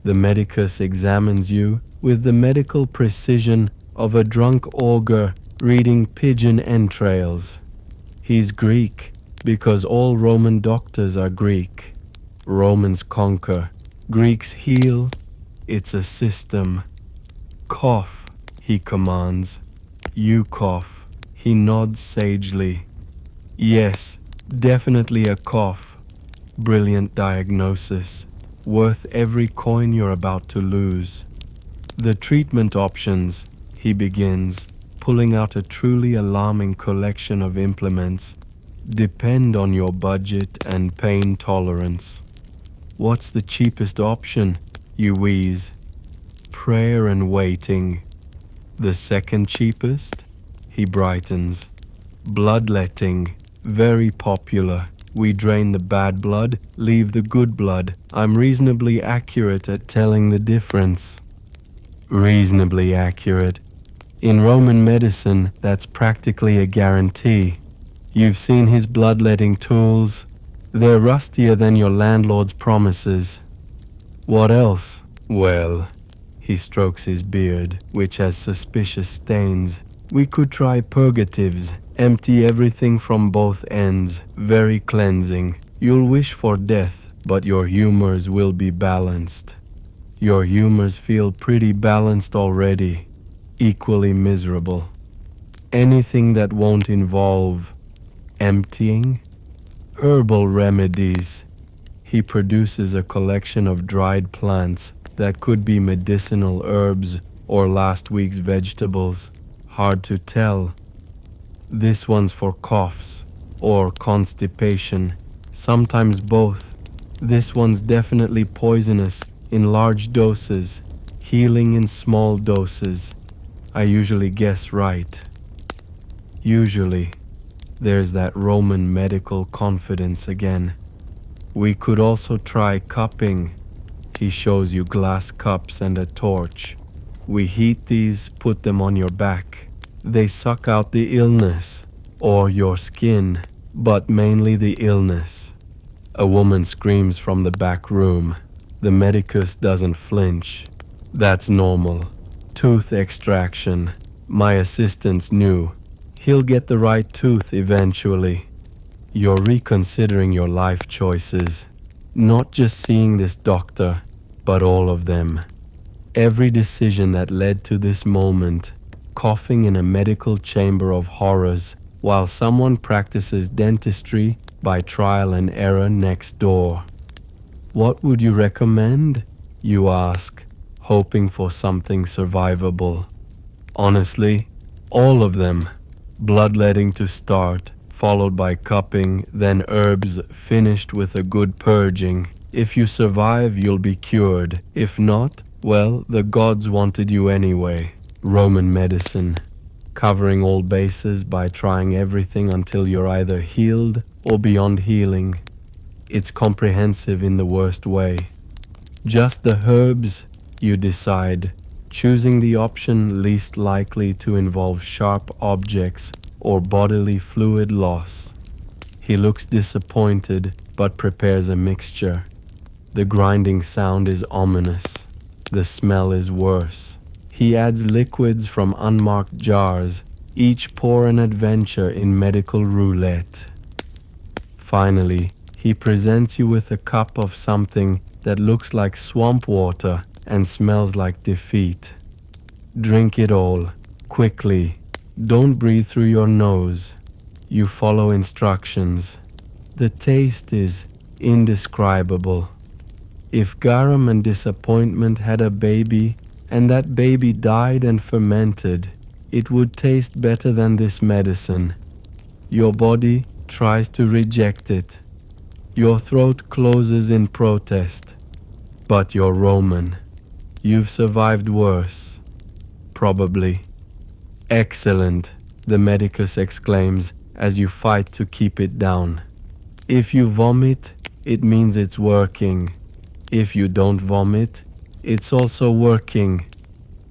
The medicus examines you with the medical precision of a drunk augur reading pigeon entrails. He's Greek because all Roman doctors are Greek. Romans conquer. Greeks heal. It's a system. "Cough," he commands. You cough. He nods sagely. "Yes, definitely a cough. Brilliant diagnosis. Worth every coin you're about to lose." "The treatment options," he begins, pulling out a truly alarming collection of implements, "depend on your budget and pain tolerance." "What's the cheapest option?" you wheeze. "Prayer and waiting." "The second cheapest?" He brightens. "Bloodletting. Very popular. We drain the bad blood, leave the good blood. I'm reasonably accurate at telling the difference." Reasonably accurate. In Roman medicine, that's practically a guarantee. You've seen his bloodletting tools. They're rustier than your landlord's promises. What else? Well, he strokes his beard, which has suspicious stains. We could try purgatives. Empty everything from both ends. Very cleansing. You'll wish for death, but your humors will be balanced. Your humors feel pretty balanced already. Equally miserable. Anything that won't involve emptying? Herbal remedies. He produces a collection of dried plants that could be medicinal herbs or last week's vegetables. Hard to tell. This one's for coughs or constipation, sometimes both. This one's definitely poisonous in large doses, healing in small doses. I usually guess right. Usually. There's that Roman medical confidence again. We could also try cupping. He shows you glass cups and a torch. We heat these, put them on your back. They suck out the illness, or your skin, but mainly the illness. A woman screams from the back room. The medicus doesn't flinch. That's normal. Tooth extraction. My assistant's new. He'll get the right tooth eventually. You're reconsidering your life choices. Not just seeing this doctor, but all of them. Every decision that led to this moment. Coughing in a medical chamber of horrors while someone practices dentistry by trial and error next door. What would you recommend? You ask, hoping for something survivable. Honestly, all of them. Bloodletting to start, followed by cupping, then herbs, finished with a good purging. If you survive, you'll be cured. If not, well, the gods wanted you anyway. Roman medicine, covering all bases by trying everything until you're either healed or beyond healing. It's comprehensive in the worst way. Just the herbs, you decide, choosing the option least likely to involve sharp objects or bodily fluid loss. He looks disappointed, but prepares a mixture. The grinding sound is ominous. The smell is worse. He adds liquids from unmarked jars, each pour an adventure in medical roulette. Finally, he presents you with a cup of something that looks like swamp water and smells like defeat. Drink it all, quickly. Don't breathe through your nose. You follow instructions. The taste is indescribable. If garum and disappointment had a baby, and that baby died and fermented, it would taste better than this medicine. Your body tries to reject it. Your throat closes in protest. But you're Roman. You've survived worse. Probably. Excellent, the medicus exclaims as you fight to keep it down. If you vomit, it means it's working. If you don't vomit, it's also working.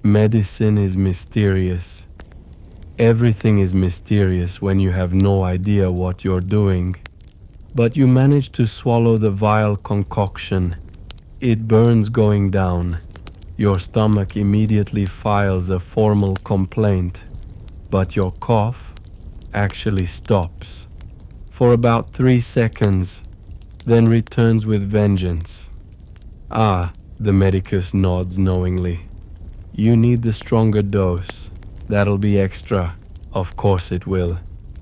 Medicine is mysterious. Everything is mysterious when you have no idea what you're doing. But you manage to swallow the vile concoction. It burns going down. Your stomach immediately files a formal complaint, but your cough actually stops for about 3 seconds, then returns with vengeance. Ah, the medicus nods knowingly. You need the stronger dose. That'll be extra. Of course it will.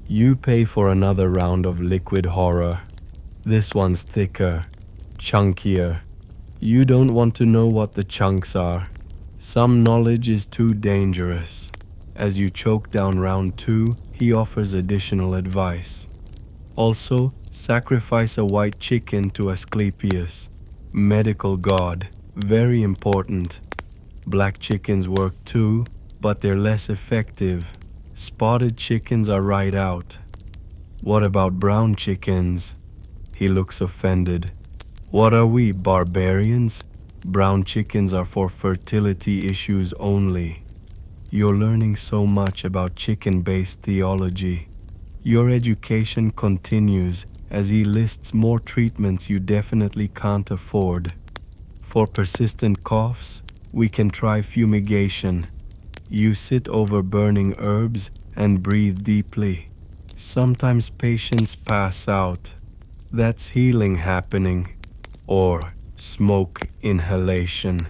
You pay for another round of liquid horror. This one's thicker, chunkier. You don't want to know what the chunks are. Some knowledge is too dangerous. As you choke down round 2, he offers additional advice. Also, sacrifice a white chicken to Asclepius, medical god, very important. Black chickens work too, but they're less effective. Spotted chickens are right out. What about brown chickens? He looks offended. What are we, barbarians? Brown chickens are for fertility issues only. You're learning so much about chicken-based theology. Your education continues as he lists more treatments you definitely can't afford. For persistent coughs, we can try fumigation. You sit over burning herbs and breathe deeply. Sometimes patients pass out. That's healing happening. Or smoke inhalation.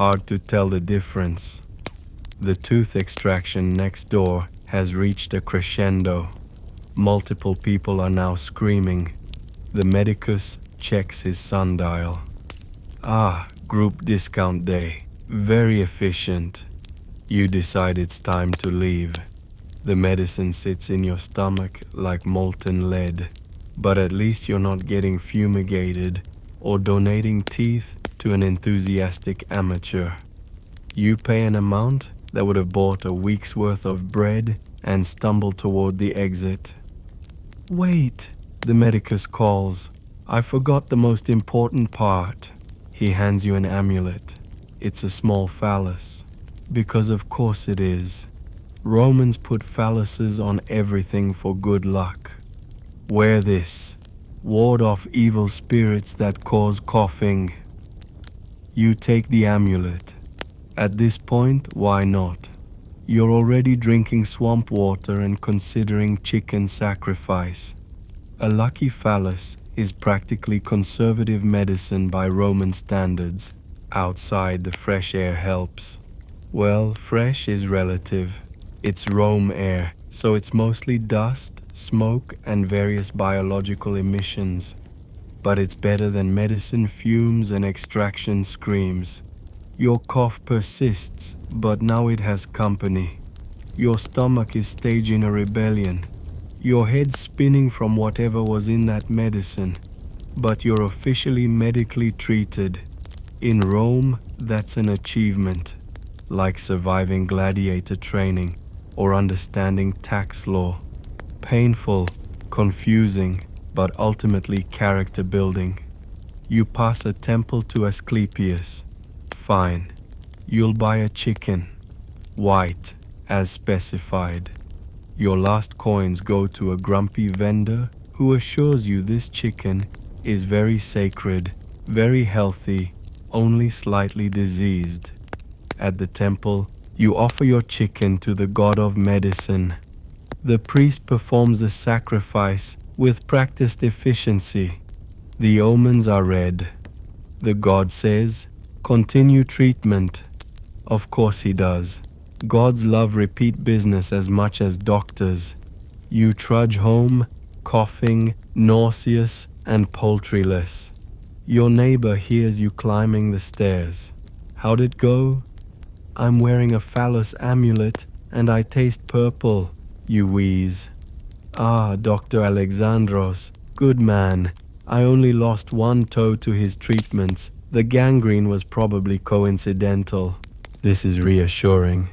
Hard to tell the difference. The tooth extraction next door has reached a crescendo. Multiple people are now screaming. The medicus checks his sundial. Ah, group discount day. Very efficient. You decide it's time to leave. The medicine sits in your stomach like molten lead. But at least you're not getting fumigated or donating teeth to an enthusiastic amateur. You pay an amount that would have bought a week's worth of bread and stumble toward the exit. Wait, the medicus calls. I forgot the most important part. He hands you an amulet. It's a small phallus. Because of course it is. Romans put phalluses on everything for good luck. Wear this. Ward off evil spirits that cause coughing. You take the amulet. At this point, why not? You're already drinking swamp water and considering chicken sacrifice. A lucky phallus is practically conservative medicine by Roman standards. Outside, the fresh air helps. Well, fresh is relative. It's Rome air, so it's mostly dust, smoke, and various biological emissions. But it's better than medicine fumes and extraction screams. Your cough persists, but now it has company. Your stomach is staging a rebellion. Your head's spinning from whatever was in that medicine. But you're officially medically treated. In Rome, that's an achievement. Like surviving gladiator training or understanding tax law. Painful, confusing, but ultimately character building. You pass a temple to Asclepius. Fine. You'll buy a chicken. White, as specified. Your last coins go to a grumpy vendor who assures you this chicken is very sacred, very healthy, only slightly diseased. At the temple, you offer your chicken to the god of medicine. The priest performs a sacrifice with practiced efficiency. The omens are read. The god says, "Continue treatment." Of course he does. Gods love repeat business as much as doctors. You trudge home, coughing, nauseous, and poultryless. Your neighbor hears you climbing the stairs. How'd it go? I'm wearing a phallus amulet and I taste purple, you wheeze. Ah, Dr. Alexandros, good man. I only lost one toe to his treatments. The gangrene was probably coincidental. This is reassuring.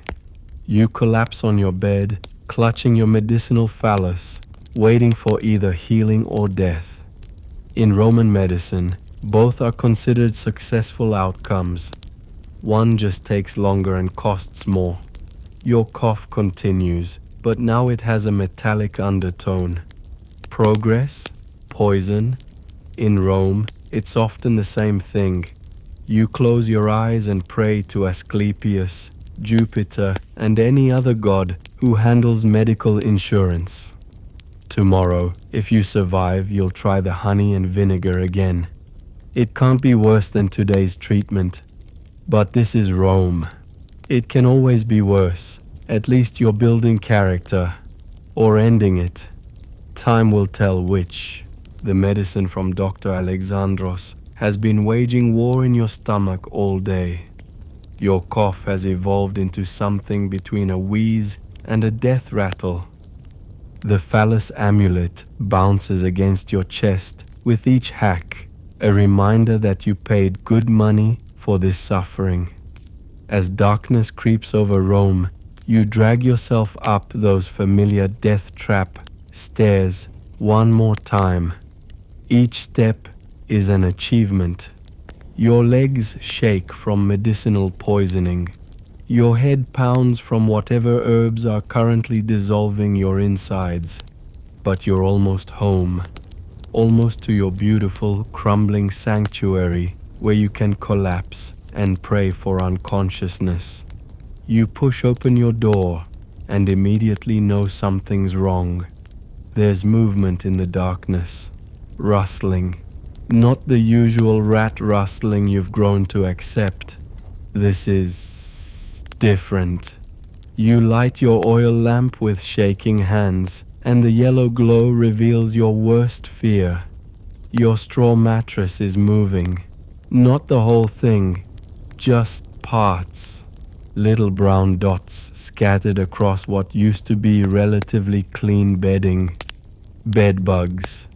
You collapse on your bed, clutching your medicinal phallus, waiting for either healing or death. In Roman medicine, both are considered successful outcomes. One just takes longer and costs more. Your cough continues, but now it has a metallic undertone. Progress? Poison? In Rome, it's often the same thing. You close your eyes and pray to Asclepius, Jupiter, and any other god who handles medical insurance. Tomorrow, if you survive, you'll try the honey and vinegar again. It can't be worse than today's treatment. But this is Rome. It can always be worse. At least you're building character. Or ending it. Time will tell which. The medicine from Dr. Alexandros has been waging war in your stomach all day. Your cough has evolved into something between a wheeze and a death rattle. The phallus amulet bounces against your chest with each hack, a reminder that you paid good money for this suffering. As darkness creeps over Rome, you drag yourself up those familiar death trap stairs one more time. Each step is an achievement. Your legs shake from medicinal poisoning. Your head pounds from whatever herbs are currently dissolving your insides. but you're almost home, almost to your beautiful, crumbling sanctuary where you can collapse and pray for unconsciousness. You push open your door and immediately know something's wrong. There's movement in the darkness, rustling. Not the usual rat rustling you've grown to accept. This is different. You light your oil lamp with shaking hands, and the yellow glow reveals your worst fear. Your straw mattress is moving. Not the whole thing, just parts. Little brown dots scattered across what used to be relatively clean bedding. Bedbugs.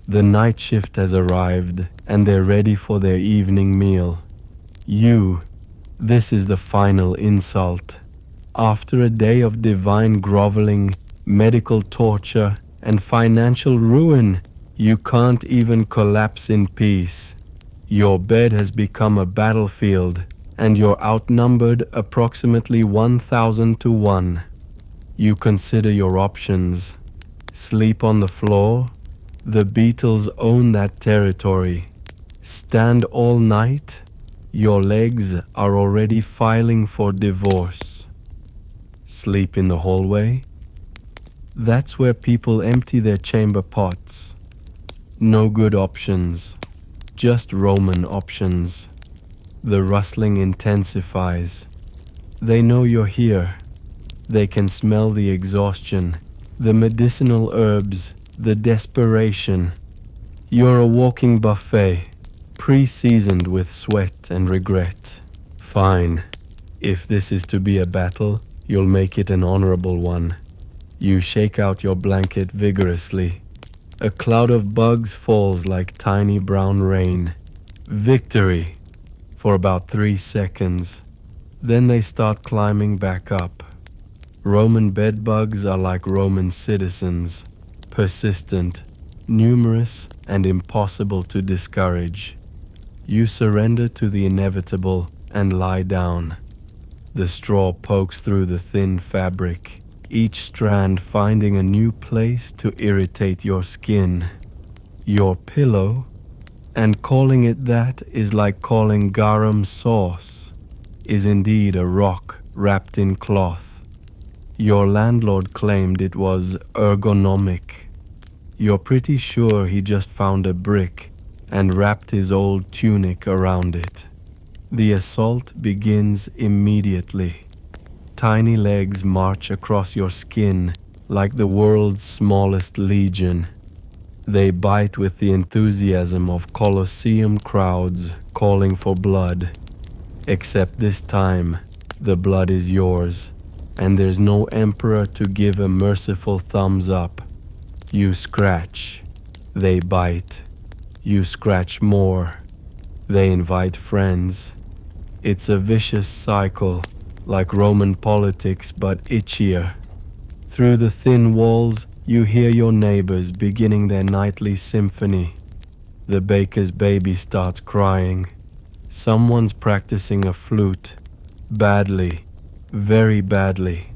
The night shift has arrived, and they're ready for their evening meal. This is the final insult. After a day of divine groveling, medical torture, and financial ruin, you can't even collapse in peace. Your bed has become a battlefield, and you're outnumbered approximately 1,000 to 1. You consider your options. Sleep on the floor? The Beatles own that territory. Stand all night? Your legs are already filing for divorce. Sleep in the hallway? That's where people empty their chamber pots. No good options, just Roman options. The rustling intensifies. They know you're here. They can smell the exhaustion, the medicinal herbs, the desperation. You're a walking buffet, pre-seasoned with sweat and regret. Fine. If this is to be a battle, you'll make it an honorable one. You shake out your blanket vigorously. A cloud of bugs falls like tiny brown rain. Victory! For about 3 seconds. Then they start climbing back up. Roman bedbugs are like Roman citizens, persistent, numerous, and impossible to discourage. You surrender to the inevitable and lie down. The straw pokes through the thin fabric, each strand finding a new place to irritate your skin. Your pillow, and calling it that is like calling garum sauce, is indeed a rock wrapped in cloth. Your landlord claimed it was ergonomic. You're pretty sure he just found a brick and wrapped his old tunic around it. The assault begins immediately. Tiny legs march across your skin like the world's smallest legion. They bite with the enthusiasm of Coliseum crowds calling for blood. Except this time, the blood is yours, and there's no emperor to give a merciful thumbs up. You scratch. They bite. You scratch more. They invite friends. It's a vicious cycle, like Roman politics but itchier. Through the thin walls, you hear your neighbors beginning their nightly symphony. The baker's baby starts crying. Someone's practicing a flute. Badly. Very badly.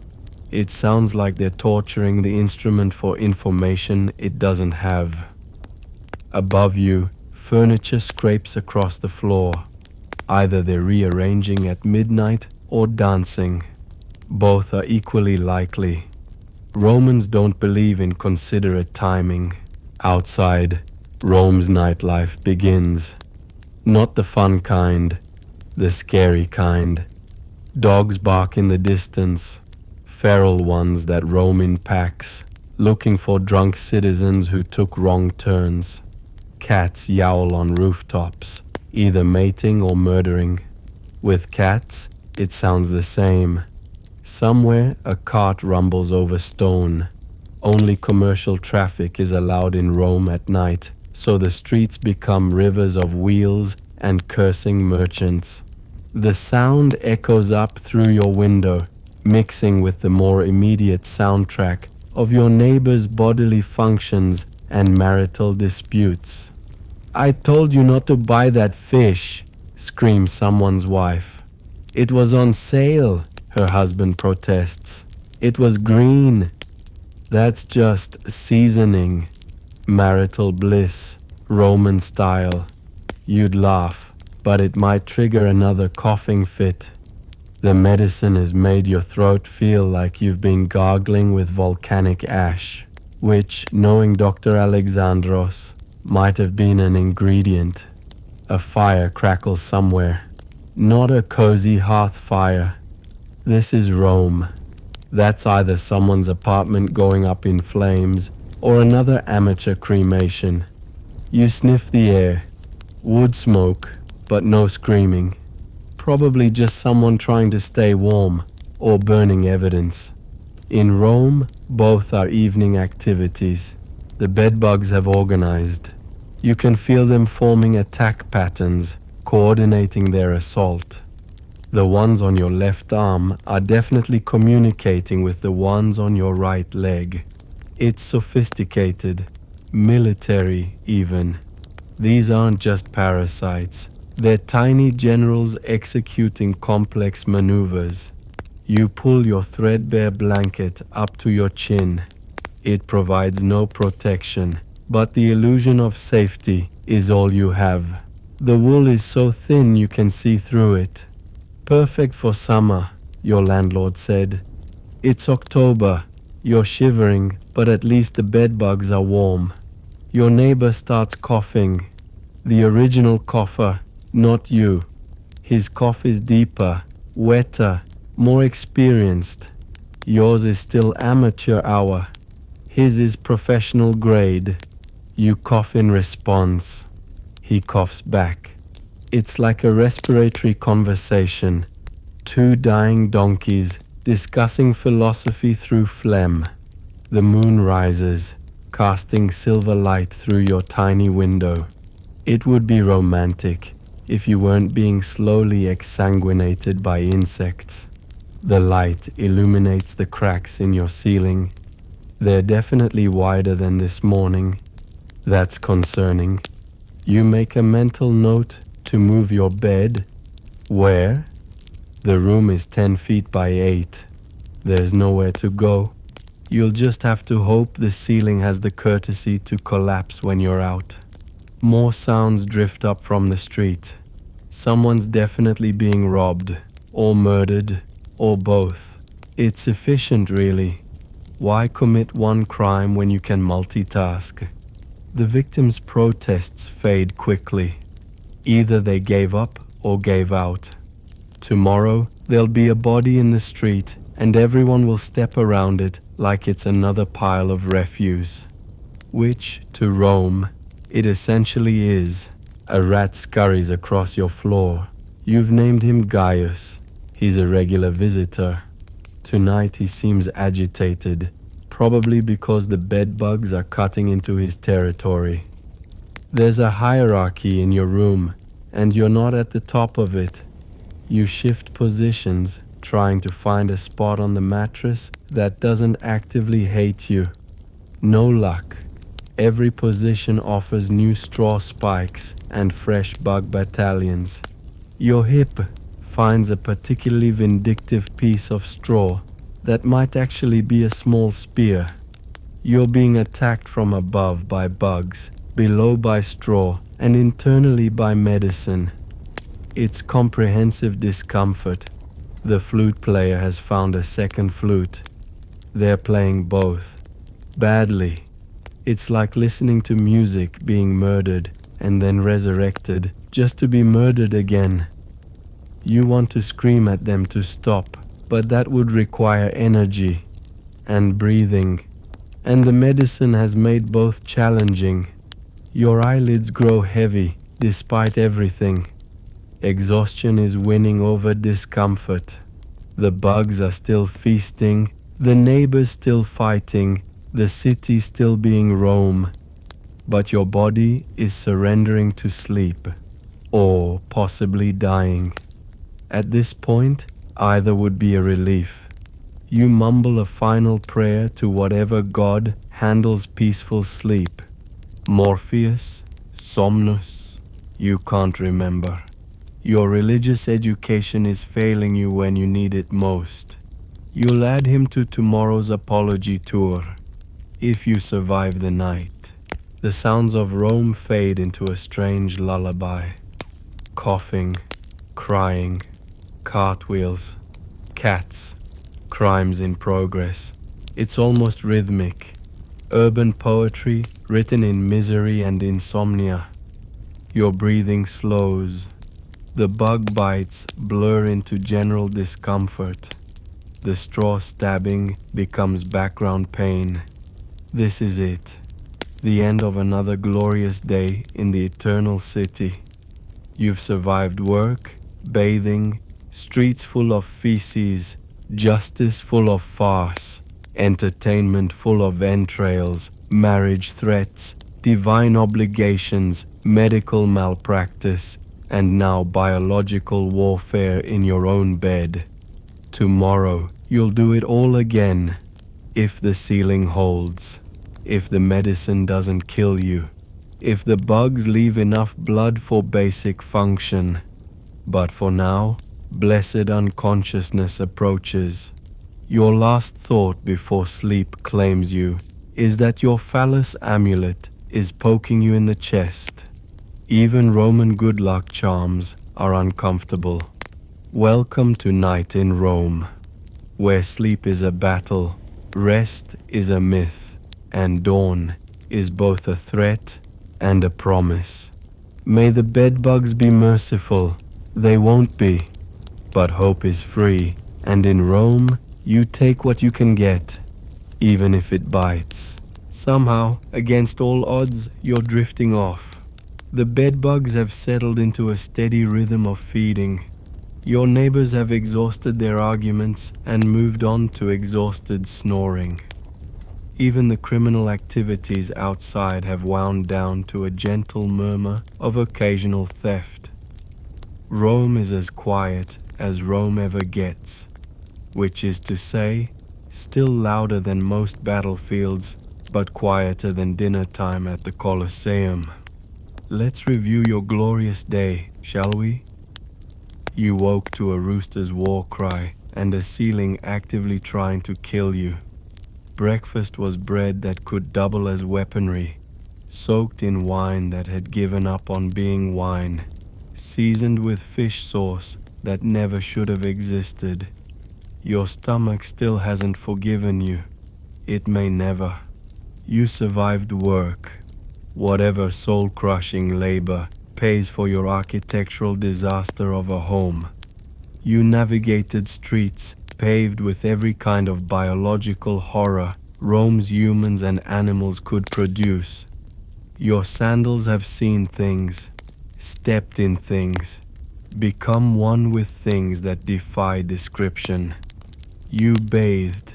It sounds like they're torturing the instrument for information it doesn't have. Above you, furniture scrapes across the floor. Either they're rearranging at midnight or dancing. Both are equally likely. Romans don't believe in considerate timing. Outside, Rome's nightlife begins. Not the fun kind, the scary kind. Dogs bark in the distance, feral ones that roam in packs, looking for drunk citizens who took wrong turns. Cats yowl on rooftops, either mating or murdering. With cats, it sounds the same. Somewhere, a cart rumbles over stone. Only commercial traffic is allowed in Rome at night, so the streets become rivers of wheels and cursing merchants. The sound echoes up through your window, mixing with the more immediate soundtrack of your neighbor's bodily functions and marital disputes. "I told you not to buy that fish," screams someone's wife. "It was on sale," her husband protests. "It was green." That's just seasoning, marital bliss, Roman style. You'd laugh, but it might trigger another coughing fit. The medicine has made your throat feel like you've been gargling with volcanic ash, which, knowing Dr. Alexandros, might have been an ingredient. A fire crackles somewhere, not a cozy hearth fire. This is Rome. That's either someone's apartment going up in flames or another amateur cremation. You sniff the air. Wood smoke, but no screaming. Probably just someone trying to stay warm or burning evidence. In Rome, both are evening activities. The bedbugs have organized. You can feel them forming attack patterns, coordinating their assault. The ones on your left arm are definitely communicating with the ones on your right leg. It's sophisticated, military even. These aren't just parasites. They're tiny generals executing complex maneuvers. You pull your threadbare blanket up to your chin. It provides no protection, but the illusion of safety is all you have. The wool is so thin you can see through it. Perfect for summer, your landlord said. It's October. You're shivering, but at least the bedbugs are warm. Your neighbor starts coughing. The original cougher, not you. His cough is deeper, wetter, more experienced. Yours is still amateur hour. His is professional grade. You cough in response. He coughs back. It's like a respiratory conversation. Two dying donkeys discussing philosophy through phlegm. The moon rises, casting silver light through your tiny window. It would be romantic if you weren't being slowly exsanguinated by insects. The light illuminates the cracks in your ceiling. They're definitely wider than this morning. That's concerning. You make a mental note to move your bed. Where? The room is 10 feet by 8. There's nowhere to go. You'll just have to hope the ceiling has the courtesy to collapse when you're out. More sounds drift up from the street. Someone's definitely being robbed, or murdered, or both. It's efficient, really. Why commit one crime when you can multitask? The victims' protests fade quickly. Either they gave up or gave out. Tomorrow, there'll be a body in the street, and everyone will step around it like it's another pile of refuse. Which, to Rome, it essentially is. A rat scurries across your floor. You've named him Gaius. He's a regular visitor. Tonight he seems agitated, probably because the bedbugs are cutting into his territory. There's a hierarchy in your room, and you're not at the top of it. You shift positions, trying to find a spot on the mattress that doesn't actively hate you. No luck. Every position offers new straw spikes and fresh bug battalions. Your hip finds a particularly vindictive piece of straw that might actually be a small spear. You're being attacked from above by bugs, below by straw, and internally by medicine. It's comprehensive discomfort. The flute player has found a second flute. They're playing both. Badly. It's like listening to music being murdered and then resurrected just to be murdered again. You want to scream at them to stop, but that would require energy and breathing. And the medicine has made both challenging. Your eyelids grow heavy despite everything. Exhaustion is winning over discomfort. The bugs are still feasting, the neighbors still fighting, the city still being Rome. But your body is surrendering to sleep, or possibly dying. At this point, either would be a relief. You mumble a final prayer to whatever god handles peaceful sleep. Morpheus, Somnus, you can't remember. Your religious education is failing you when you need it most. You'll add him to tomorrow's apology tour. if you survive the night. The sounds of Rome fade into a strange lullaby. Coughing, crying, cartwheels, cats, crimes in progress. It's almost rhythmic. Urban poetry written in misery and insomnia. Your breathing slows. The bug bites blur into general discomfort. The straw stabbing becomes background pain. This is it. The end of another glorious day in the eternal city. You've survived work, bathing, streets full of feces, justice full of farce, entertainment full of entrails, marriage threats, divine obligations, medical malpractice, and now biological warfare in your own bed. Tomorrow, you'll do it all again, if the ceiling holds, if the medicine doesn't kill you, if the bugs leave enough blood for basic function. But for now, blessed unconsciousness approaches. Your last thought before sleep claims you is that your phallus amulet is poking you in the chest. Even Roman good luck charms are uncomfortable. Welcome to night in Rome, where sleep is a battle, rest is a myth, and dawn is both a threat and a promise. May the bedbugs be merciful, they won't be, but hope is free, and in Rome you take what you can get, even if it bites. Somehow, against all odds, you're drifting off. The bedbugs have settled into a steady rhythm of feeding. Your neighbors have exhausted their arguments and moved on to exhausted snoring. Even the criminal activities outside have wound down to a gentle murmur of occasional theft. Rome is as quiet as Rome ever gets, which is to say, still louder than most battlefields, but quieter than dinner time at the Coliseum. Let's review your glorious day, shall we? You woke to a rooster's war cry and a ceiling actively trying to kill you. Breakfast was bread that could double as weaponry, soaked in wine that had given up on being wine, seasoned with fish sauce that never should have existed. Your stomach still hasn't forgiven you. It may never. You survived work. Whatever soul-crushing labor pays for your architectural disaster of a home. You navigated streets paved with every kind of biological horror Rome's humans and animals could produce. Your sandals have seen things, stepped in things, become one with things that defy description. You bathed,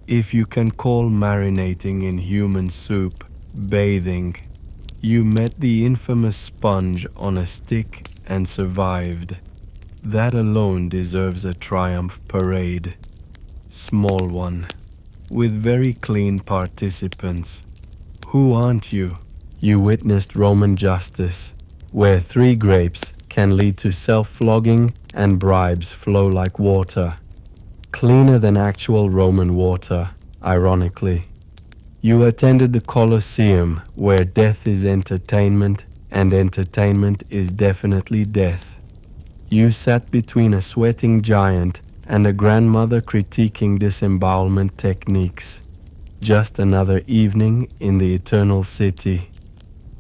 if you can call marinating in human soup bathing. You met the infamous sponge on a stick and survived. That alone deserves a triumph parade. Small one, with very clean participants. Who aren't you? You witnessed Roman justice, where 3 grapes can lead to self-flogging and bribes flow like water. Cleaner than actual Roman water, ironically. You attended the Coliseum, where death is entertainment, and entertainment is definitely death. You sat between a sweating giant and a grandmother critiquing disembowelment techniques. Just another evening in the eternal city.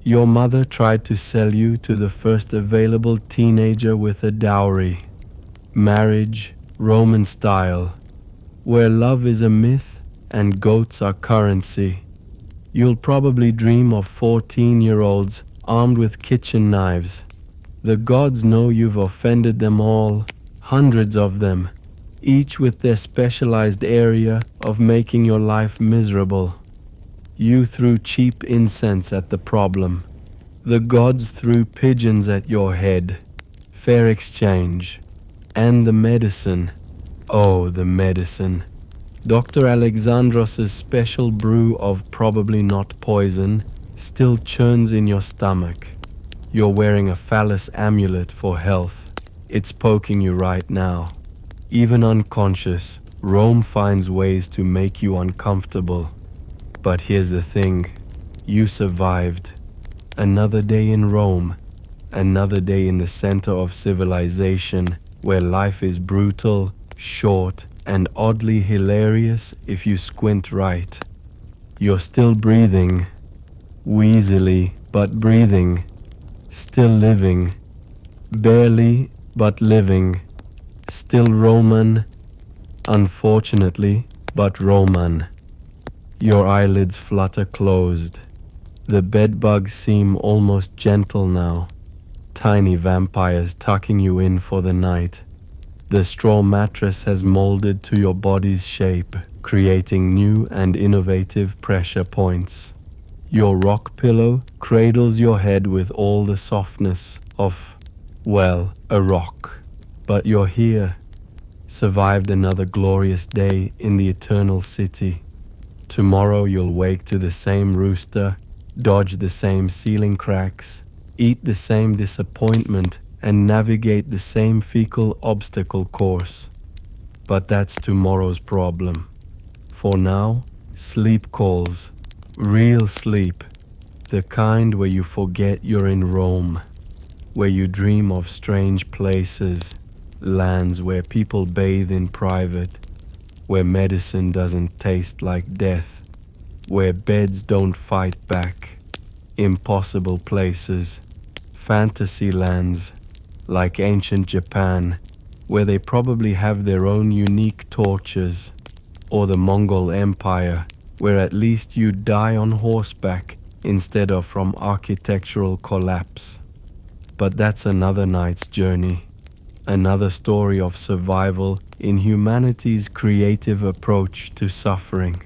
Your mother tried to sell you to the first available teenager with a dowry. Marriage, Roman style, where love is a myth and goats are currency. You'll probably dream of 14-year-olds armed with kitchen knives. The gods know you've offended them all, hundreds of them, each with their specialized area of making your life miserable. You threw cheap incense at the problem. The gods threw pigeons at your head. Fair exchange. And the medicine. Oh, the medicine. Dr. Alexandros' special brew of probably not poison still churns in your stomach. You're wearing a phallus amulet for health. It's poking you right now. Even unconscious, Rome finds ways to make you uncomfortable. But here's the thing, you survived. Another day in Rome, another day in the center of civilization, where life is brutal, short, and oddly hilarious if you squint right. You're still breathing, wheezily but breathing, still living, barely but living, still Roman, unfortunately, but Roman. Your eyelids flutter closed. The bedbugs seem almost gentle now, tiny vampires tucking you in for the night. The straw mattress has molded to your body's shape, creating new and innovative pressure points. Your rock pillow cradles your head with all the softness of, well, a rock. But you're here, survived another glorious day in the eternal city. Tomorrow you'll wake to the same rooster, dodge the same ceiling cracks, eat the same disappointment, and navigate the same fecal obstacle course. But that's tomorrow's problem. For now, sleep calls. Real sleep. The kind where you forget you're in Rome. Where you dream of strange places, lands where people bathe in private, where medicine doesn't taste like death, where beds don't fight back, impossible places, fantasy lands, like ancient Japan, where they probably have their own unique tortures, or the Mongol Empire, where at least you die on horseback instead of from architectural collapse. But that's another night's journey, another story of survival in humanity's creative approach to suffering.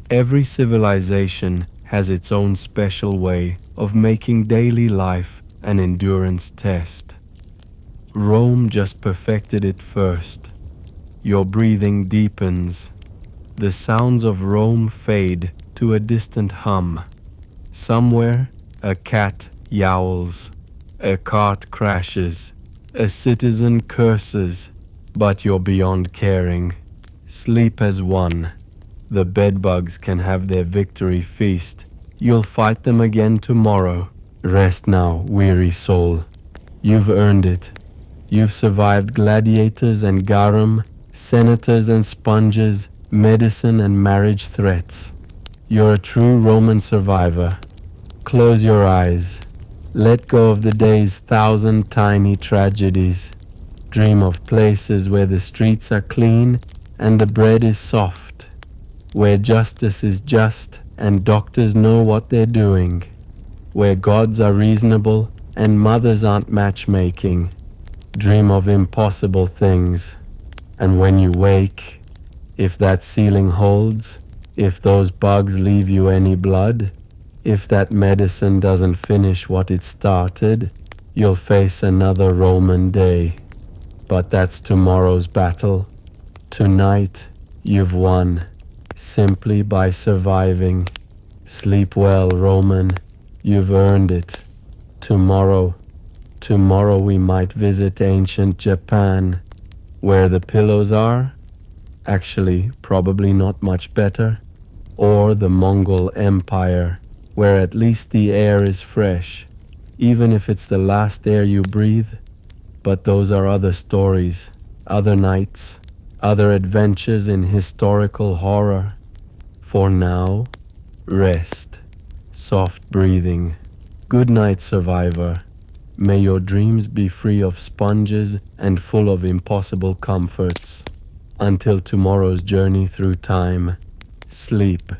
Every civilization has its own special way of making daily life an endurance test. Rome just perfected it first. Your breathing deepens. The sounds of Rome fade to a distant hum. Somewhere, a cat yowls, a cart crashes, a citizen curses, but you're beyond caring. Sleep has won. The bedbugs can have their victory feast. You'll fight them again tomorrow. Rest now, weary soul. You've earned it. You've survived gladiators and garum, senators and sponges, medicine and marriage threats. You're a true Roman survivor. Close your eyes. Let go of the day's 1,000 tiny tragedies. Dream of places where the streets are clean and the bread is soft, where justice is just and doctors know what they're doing, where gods are reasonable and mothers aren't matchmaking. Dream of impossible things. And when you wake, if that ceiling holds, if those bugs leave you any blood, if that medicine doesn't finish what it started, you'll face another Roman day. But that's tomorrow's battle. Tonight, you've won, simply by surviving. Sleep well, Roman. You've earned it. Tomorrow we might visit ancient Japan, where the pillows are, actually probably not much better, or the Mongol Empire, where at least the air is fresh, even if it's the last air you breathe. But those are other stories, other nights, other adventures in historical horror. For now, rest, soft breathing. Good night, survivor. May your dreams be free of sponges and full of impossible comforts. Until tomorrow's journey through time, sleep.